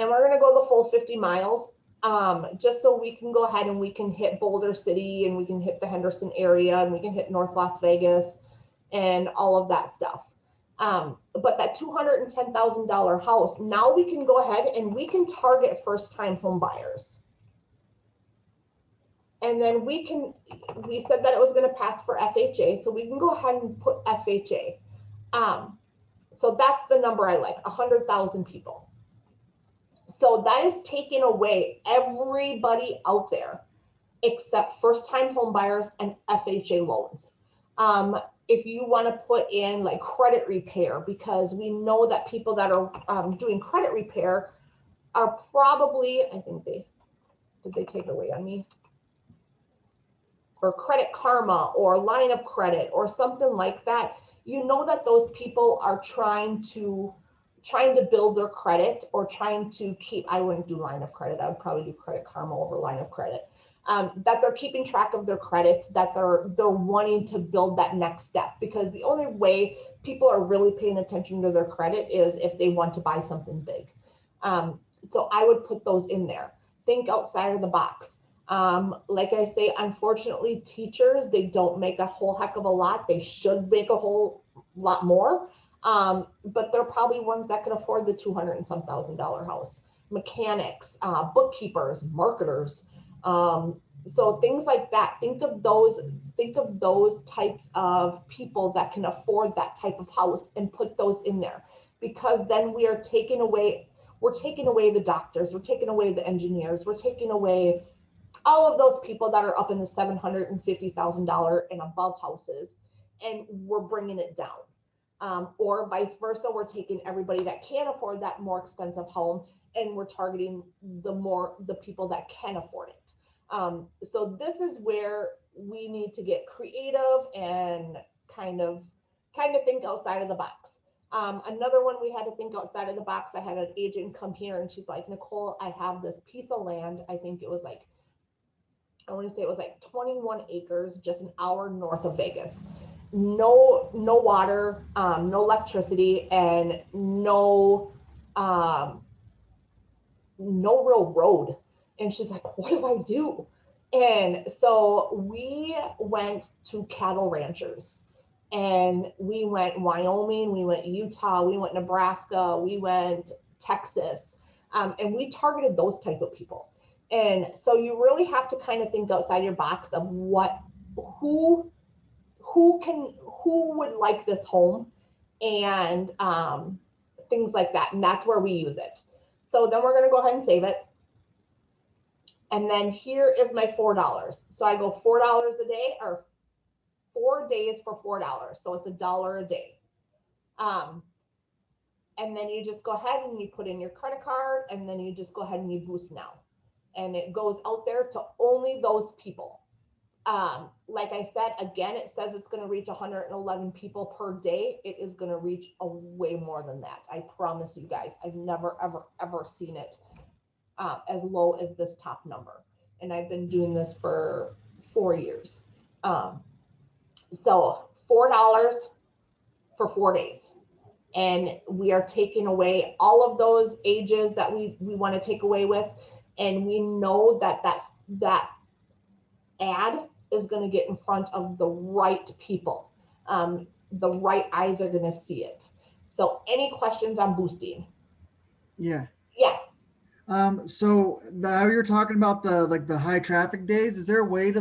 Speaker 3: And we're going to go the full 50 miles, just so we can go ahead and we can hit Boulder City and we can hit the Henderson area and we can hit North Las Vegas and all of that stuff. But that $210,000 house, now we can go ahead and we can target first-time home buyers. And then we said that it was going to pass for FHA, so we can go ahead and put FHA. So that's the number I like, 100,000 people. So that is taking away everybody out there except first-time home buyers and FHA loans. If you want to put in like credit repair, because we know that people that are doing credit repair are probably, I think did they take it away on me? Or Credit Karma or line of credit or something like that. You know that those people are trying to build their credit or trying to keep, I wouldn't do line of credit. I would probably do Credit Karma over line of credit. That they're keeping track of their credit, that they're wanting to build that next step, because the only way people are really paying attention to their credit is if they want to buy something big. So I would put those in there. Think outside of the box. Like I say, unfortunately, teachers, they don't make a whole heck of a lot. They should make a whole lot more. But they're probably ones that can afford the $200,000 and some house. Mechanics, bookkeepers, marketers. So things like that. Think of those types of people that can afford that type of house and put those in there, because then we're taking away the doctors, we're taking away the engineers, we're taking away all of those people that are up in the $750,000 and above houses, and we're bringing it down. Or vice versa, we're taking everybody that can't afford that more expensive home and we're targeting the people that can afford it. So this is where we need to get creative and kind of think outside of the box. Another one we had to think outside of the box. I had an agent come here and she's like, Nicole, I have this piece of land. I think it was like, I want to say it was like 21 acres, just an hour north of Vegas. No water, no electricity, and um, no real road. And she's like, what do I do? And so we went to cattle ranchers, and we went Wyoming, we went Utah, we went Nebraska, we went Texas, and we targeted those type of people. And so you really have to kind of think outside your box of who who would like this home, and things like that. And that's where we use it. So then we're going to go ahead and save it. And then here is my $4. So I go $4 a day, or 4 days for $4. So it's $1 a day. And then you just go ahead and you put in your credit card, and then you just go ahead and you boost now. And it goes out there to only those people. Like I said, again, it says it's going to reach 111 people per day. It is going to reach a way more than that. I promise you guys, I've never, ever, ever seen it as low as this top number. And I've been doing this for 4 years. So $4 for 4 days. And we are taking away all of those ages that we want to take away with. And we know that ad is going to get in front of the right people. The right eyes are going to see it. So any questions on boosting?
Speaker 7: Yeah.
Speaker 3: Yeah.
Speaker 7: So how you're talking about the high traffic days, is there a way to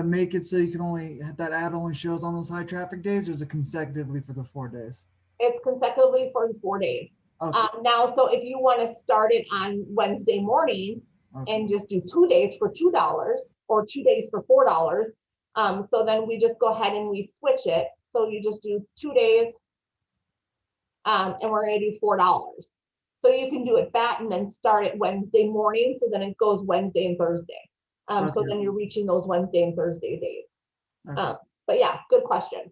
Speaker 7: make it so you can that ad only shows on those high traffic days, or is it consecutively for the 4 days?
Speaker 3: It's consecutively for 4 days.
Speaker 7: Okay.
Speaker 3: Now, so if you want to start it on Wednesday morning,
Speaker 7: Okay.
Speaker 3: and just do 2 days for $2, or 2 days for $4, so then we just go ahead and we switch it. So you just do 2 days, and we're going to do $4. So you can do it that and then start it Wednesday morning. So then it goes Wednesday and Thursday. So
Speaker 7: Okay.
Speaker 3: then you're reaching those Wednesday and Thursday days.
Speaker 7: Okay.
Speaker 3: But yeah, good question.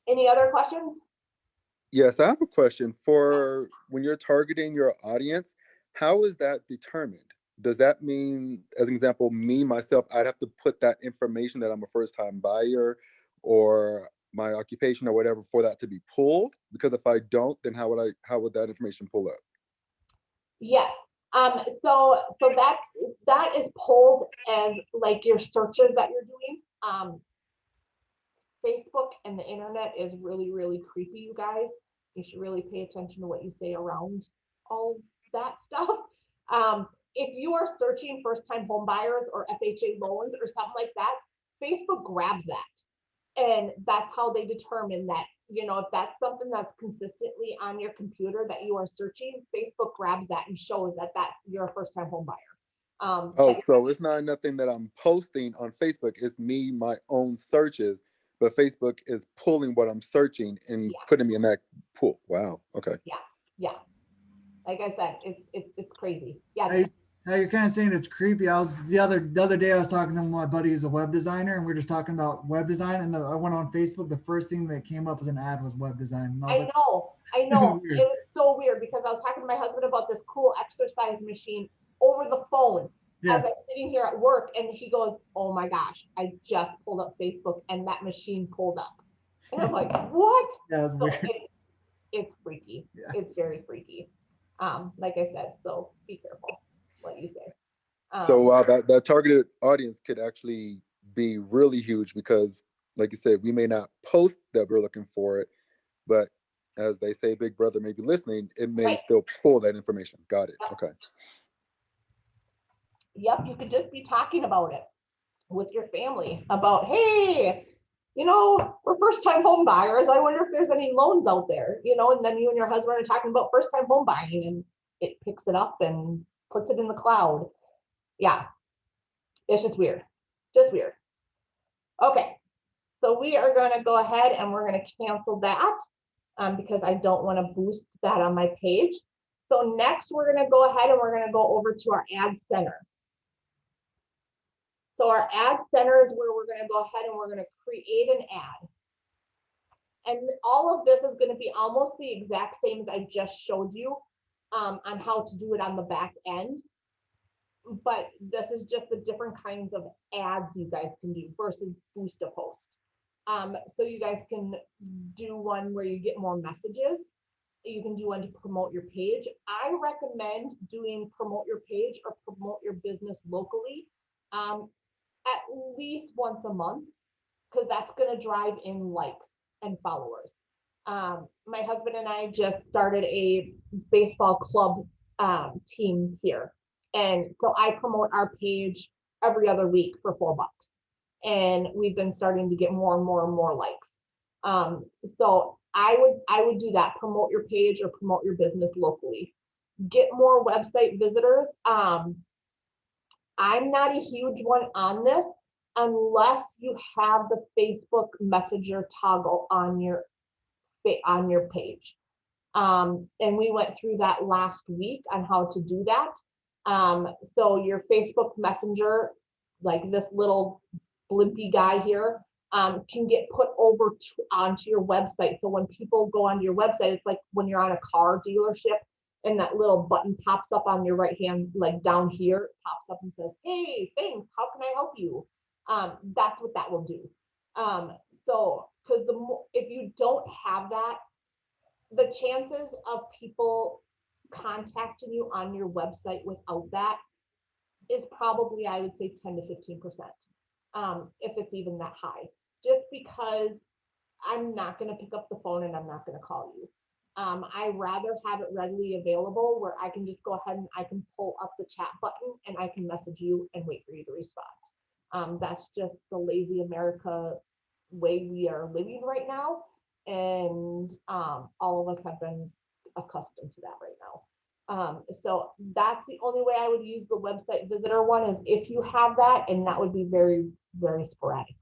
Speaker 3: Any other questions?
Speaker 6: Yes, I have a question. For when you're targeting your audience, how is that determined? Does that mean, as an example, me, myself, I'd have to put that information that I'm a first-time buyer or my occupation or whatever for that to be pulled? Because if I don't, then how would that information pull up?
Speaker 3: Yes. So that is pulled as like your searches that you're doing. Facebook and the internet is really, really creepy, you guys. You should really pay attention to what you say around all that stuff. If you are searching first-time home buyers or FHA loans or something like that, Facebook grabs that. And that's how they determine that, if that's something that's consistently on your computer that you are searching, Facebook grabs that and shows that you're a first-time home buyer.
Speaker 6: So it's not nothing that I'm posting on Facebook. It's me, my own searches, but Facebook is pulling what I'm searching and putting me in that pool. Wow. Okay.
Speaker 3: Yeah. Like I said, it's crazy. Yeah.
Speaker 7: How you're kind of saying it's creepy. I was the other day I was talking to my buddy who's a web designer, and we were just talking about web design. And I went on Facebook. The first thing that came up as an ad was web design. And
Speaker 3: I know. It was so weird because I was talking to my husband about this cool exercise machine over the phone as I'm sitting here at work, and he goes, "Oh my gosh, I just pulled up Facebook and that machine pulled up." And I'm like, "What?"
Speaker 7: Yeah, that's weird.
Speaker 3: It's freaky.
Speaker 7: Yeah.
Speaker 3: It's very freaky. Like I said, so be careful what you say.
Speaker 6: So wow, that targeted audience could actually be really huge because, like you said, we may not post that we're looking for it, but as they say, Big Brother may be listening. It may still pull that information. Got it. Okay.
Speaker 3: Yep, you could just be talking about it with your family about, hey, we're first-time home buyers. I wonder if there's any loans out there, and then you and your husband are talking about first-time home buying, and it picks it up and puts it in the cloud. Yeah, it's just weird. Okay, so we are going to go ahead and we're going to cancel that because I don't want to boost that on my page. So next we're going to go ahead and we're going to go over to our ad center. So our ad center is where we're going to go ahead and we're going to create an ad. And all of this is going to be almost the exact same as I just showed you on how to do it on the back end. But this is just the different kinds of ads you guys can do versus boost a post. So you guys can do one where you get more messages. You can do one to promote your page. I recommend doing promote your page or promote your business locally at least once a month, because that's going to drive in likes and followers. My husband and I just started a baseball club team here. And so I promote our page every other week for $4. And we've been starting to get more and more and more likes. So I would do that, promote your page or promote your business locally. Get more website visitors. I'm not a huge one on this unless you have the Facebook Messenger toggle on your page. And we went through that last week on how to do that. So your Facebook Messenger, like this little blimpy guy here, can get put over onto your website. So when people go onto your website, it's like when you're on a car dealership and that little button pops up on your right hand, like down here, pops up and says, hey, thanks, how can I help you? That's what that will do. So because if you don't have that, the chances of people contacting you on your website without that is probably, I would say, 10 to 15%, if it's even that high, just because I'm not going to pick up the phone and I'm not going to call you. I rather have it readily available where I can just go ahead and I can pull up the chat button and I can message you and wait for you to respond. That's just the lazy America way we are living right now. And all of us have been accustomed to that right now. So that's the only way I would use the website visitor one, is if you have that, and that would be very, very sporadic.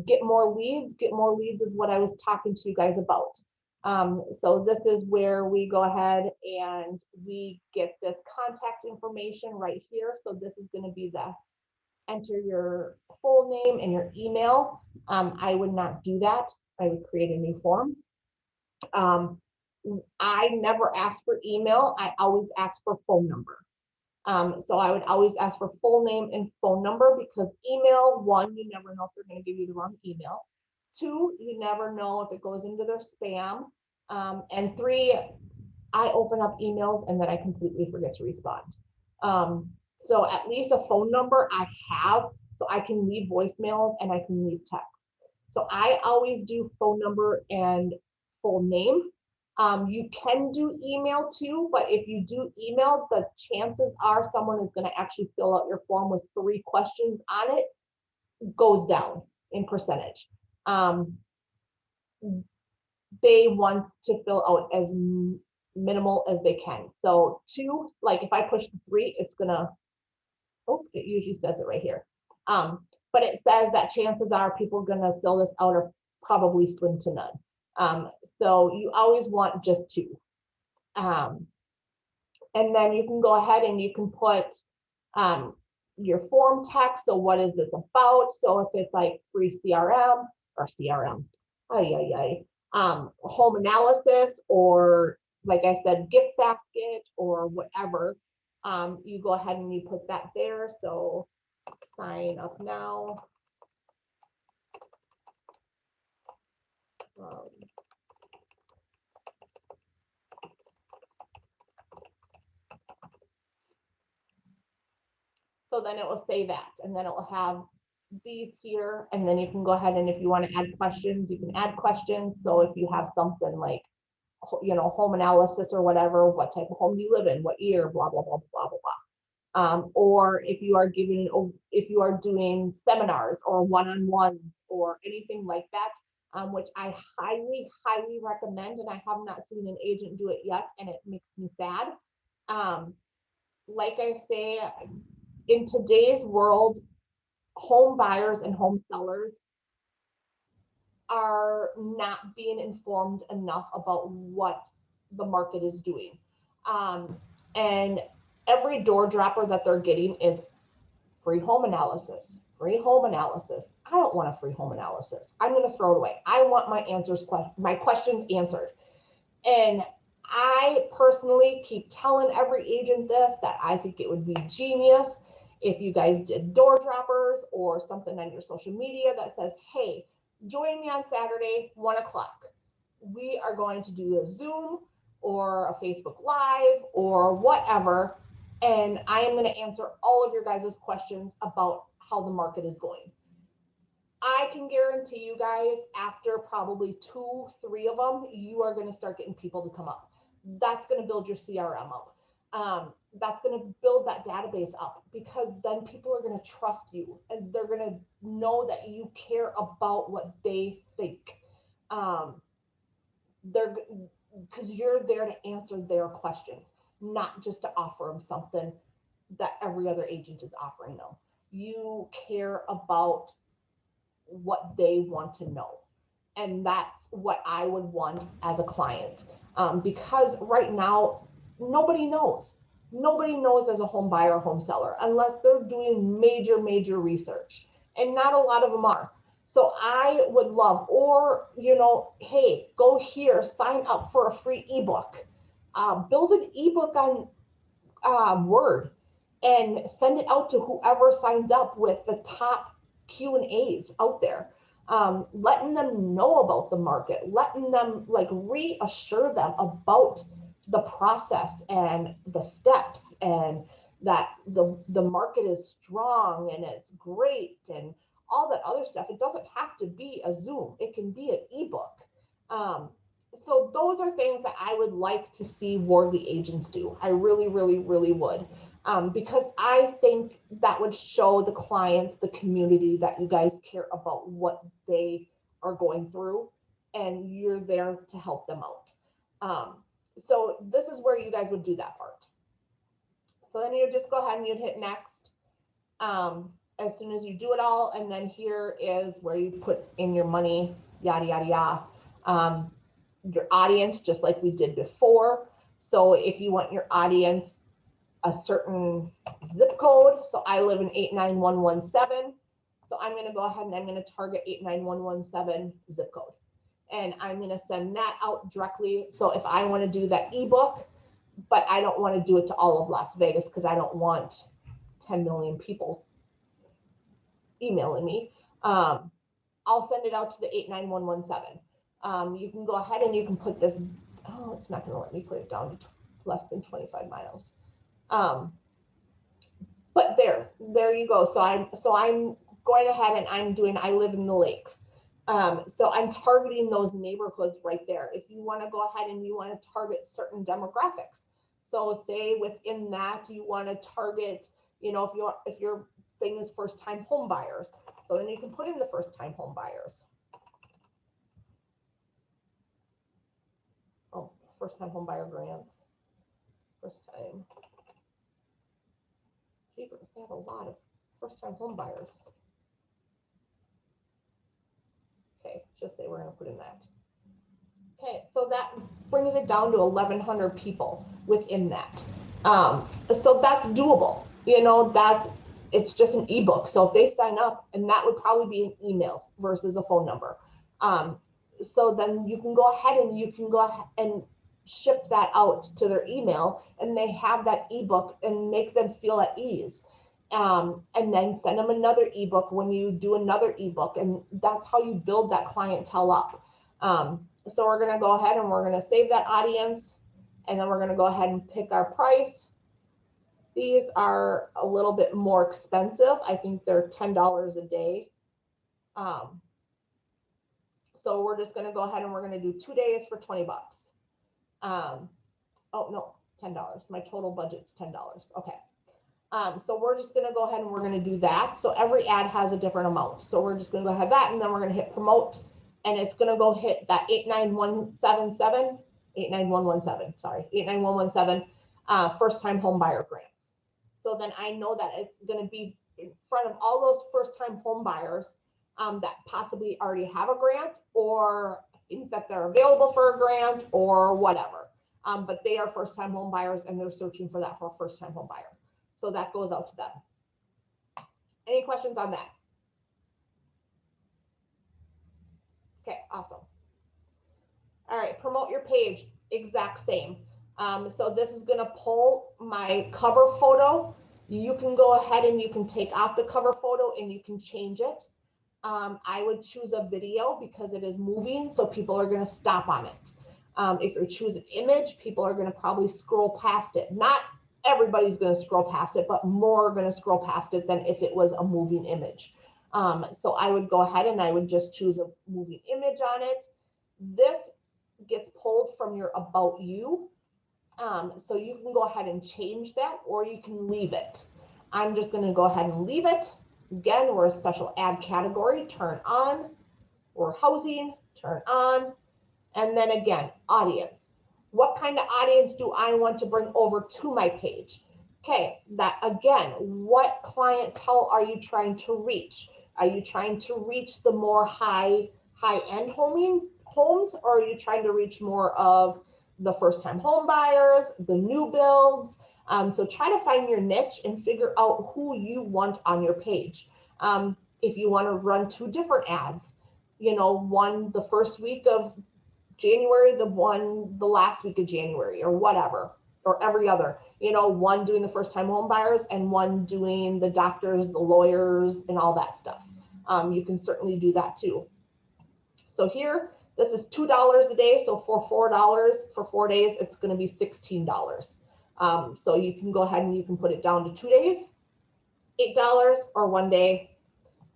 Speaker 3: Get more leads. Get more leads is what I was talking to you guys about. So this is where we go ahead and we get this contact information right here. So this is going to be the enter your full name and your email. I would not do that. I would create a new form. I never ask for email. I always ask for phone number. So I would always ask for full name and phone number, because email, one, you never know if they're going to give you the wrong email. Two, you never know if it goes into their spam. And three, I open up emails and then I completely forget to respond. So at least a phone number I have, so I can leave voicemails and I can leave text. So I always do phone number and full name. You can do email too, but if you do email, the chances are someone is going to actually fill out your form with 3 questions on it, goes down in percentage. They want to fill out as minimal as they can. So 2, like if I push the 3, it's gonna, oh, it usually says it right here. But it says that chances are people are gonna fill this out are probably slim to none. So you always want just 2. And then you can go ahead and you can put your form text. So what is this about? So if it's like free CRM or CRM, home analysis, or like I said, gift basket or whatever, you go ahead and you put that there. So sign up now. So then it will say that, and then it will have these here, and then you can go ahead and if you want to add questions, you can add questions. So if you have something like, you know, home analysis or whatever, what type of home do you live in, what year, blah, blah, blah, blah, blah, blah. Or if you are doing seminars or one-on-ones or anything like that, which I highly, highly recommend, and I have not seen an agent do it yet, and it makes me sad. Like I say, in today's world, home buyers and home sellers are not being informed enough about what the market is doing. And every door dropper that they're getting is free home analysis, free home analysis. I don't want a free home analysis. I'm going to throw it away. I want my questions answered. And I personally keep telling every agent this, that I think it would be genius if you guys did door droppers or something on your social media that says, hey, join me on Saturday, 1 o'clock. We are going to do a Zoom or a Facebook Live or whatever. And I am going to answer all of your guys' questions about how the market is going. I can guarantee you guys, after probably 2, 3 of them, you are going to start getting people to come up. That's going to build your CRM up. That's going to build that database up, because then people are going to trust you and they're going to know that you care about what they think. Because you're there to answer their questions, not just to offer them something that every other agent is offering them. You care about what they want to know. And that's what I would want as a client. Because right now, nobody knows. Nobody knows as a home buyer or home seller unless they're doing major research. And not a lot of them are. So I would love, or, hey, go here, sign up for a free ebook. Build an ebook on Word and send it out to whoever signs up with the top Q&As out there. Letting them know about the market, letting them reassure them about the process and the steps, and that the market is strong and it's great and all that other stuff. It doesn't have to be a Zoom. It can be an ebook. So those are things that I would like to see Wardley agents do. I really would. Because I think that would show the clients, the community, that you guys care about what they are going through and you're there to help them out. So this is where you guys would do that part. So then you just go ahead and you'd hit next. As soon as you do it all, and then here is where you put in your money, yada, yada, yada. Your audience, just like we did before. So if you want your audience a certain zip code, so I live in 89117, so I'm going to go ahead and I'm going to target 89117 zip code, and I'm going to send that out directly. So if I want to do that ebook, but I don't want to do it to all of Las Vegas because I don't want 10 million people emailing me, I'll send it out to the 89117. You can go ahead and you can put this, it's not going to let me put it down to less than 25 miles. But there you go. So I'm going ahead and I live in the lakes. So I'm targeting those neighborhoods right there. If you want to go ahead and you want to target certain demographics. So say within that, you want to target, if your thing is first time home buyers. So then you can put in the first time home buyers. Oh, first time home buyer grants. First time. Jeepers, they have a lot of first time home buyers. Okay, just say we're going to put in that. Okay, so that brings it down to 1,100 people within that. So that's doable. It's just an ebook. So if they sign up, and that would probably be an email versus a phone number. So then you can go ahead and ship that out to their email, and they have that ebook and make them feel at ease. And then send them another ebook when you do another ebook, and that's how you build that clientele up. So we're going to go ahead and we're going to save that audience, and then we're going to go ahead and pick our price. These are a little bit more expensive. I think they're $10 a day. So we're just going to go ahead and we're going to do 2 days for 20 bucks. Oh no, $10. My total budget's $10. Okay. So we're just going to go ahead and we're going to do that. So every ad has a different amount. So we're just going to go ahead that, and then we're going to hit promote, and it's going to go hit that 89117 first time home buyer grants. So then I know that it's going to be in front of all those first time home buyers that possibly already have a grant, or think that they're available for a grant or whatever. But they are first time home buyers and they're searching for that for a first time home buyer. So that goes out to them. Any questions on that? Okay, awesome. All right, promote your page, exact same. So this is gonna pull my cover photo. You can go ahead and you can take off the cover photo and you can change it. I would choose a video because it is moving, so people are gonna stop on it. If you choose an image, people are gonna probably scroll past it. Not everybody's gonna scroll past it, but more are gonna scroll past it than if it was a moving image. So I would go ahead and I would just choose a moving image on it. This gets pulled from your About You. So you can go ahead and change that, or you can leave it. I'm just gonna go ahead and leave it. Again, we're a special ad category, turn on. We're housing, turn on. And then again, audience. What kind of audience do I want to bring over to my page? Okay, that again, what clientele are you trying to reach? Are you trying to reach the more high-end homes, or are you trying to reach more of the first-time home buyers, the new builds? So try to find your niche and figure out who you want on your page. If you want to run 2 different ads, you know, one the first week of January, the last week of January, or whatever, or every other, you know, one doing the first time home buyers and one doing the doctors, the lawyers, and all that stuff. You can certainly do that too. So here, this is $2 a day. So for $4 for 4 days, it's going to be $16. So you can go ahead and you can put it down to 2 days, $8, or 1 day.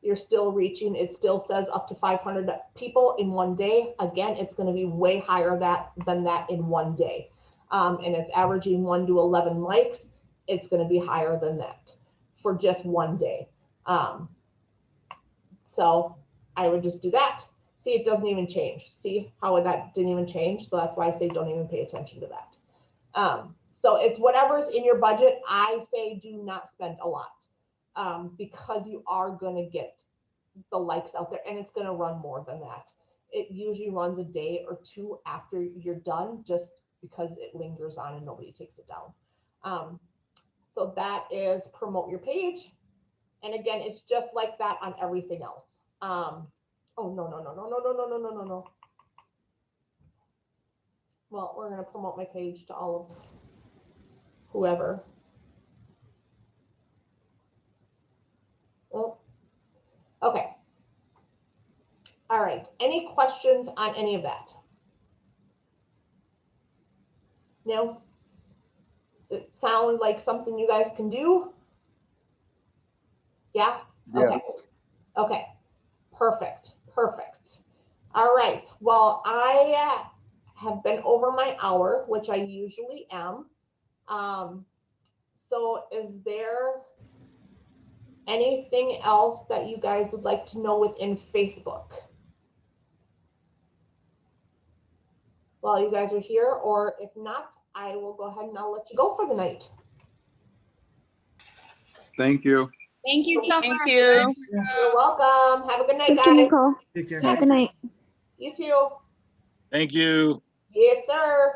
Speaker 3: You're still reaching, it still says up to 500 people in 1 day. Again, it's going to be way higher than that in 1 day. And it's averaging 1 to 11 likes. It's going to be higher than that for just 1 day. So I would just do that. See, it doesn't even change. See how that didn't even change? So that's why I say don't even pay attention to that. So it's whatever's in your budget. I say do not spend a lot. Because you are going to get the likes out there, and it's going to run more than that. It usually runs a day or 2 after you're done, just because it lingers on and nobody takes it down. So that is promote your page. And again, it's just like that on everything else. Oh, no. Well, we're going to promote my page to all of whoever. Oh, okay. All right. Any questions on any of that? No? Does it sound like something you guys can do? Yeah?
Speaker 6: Yes.
Speaker 3: Okay. Perfect. All right. Well, I have been over my hour, which I usually am. So is there anything else that you guys would like to know within Facebook while you guys are here? Or if not, I will go ahead and I'll let you go for the night.
Speaker 6: Thank you.
Speaker 8: Thank you so
Speaker 4: Thank
Speaker 8: much.
Speaker 4: you.
Speaker 3: You're welcome. Have a good night,
Speaker 9: Thank you,
Speaker 3: guys.
Speaker 9: Nicole.
Speaker 7: Take care.
Speaker 9: Have a good night.
Speaker 3: You too.
Speaker 5: Thank you.
Speaker 3: Yes, sir.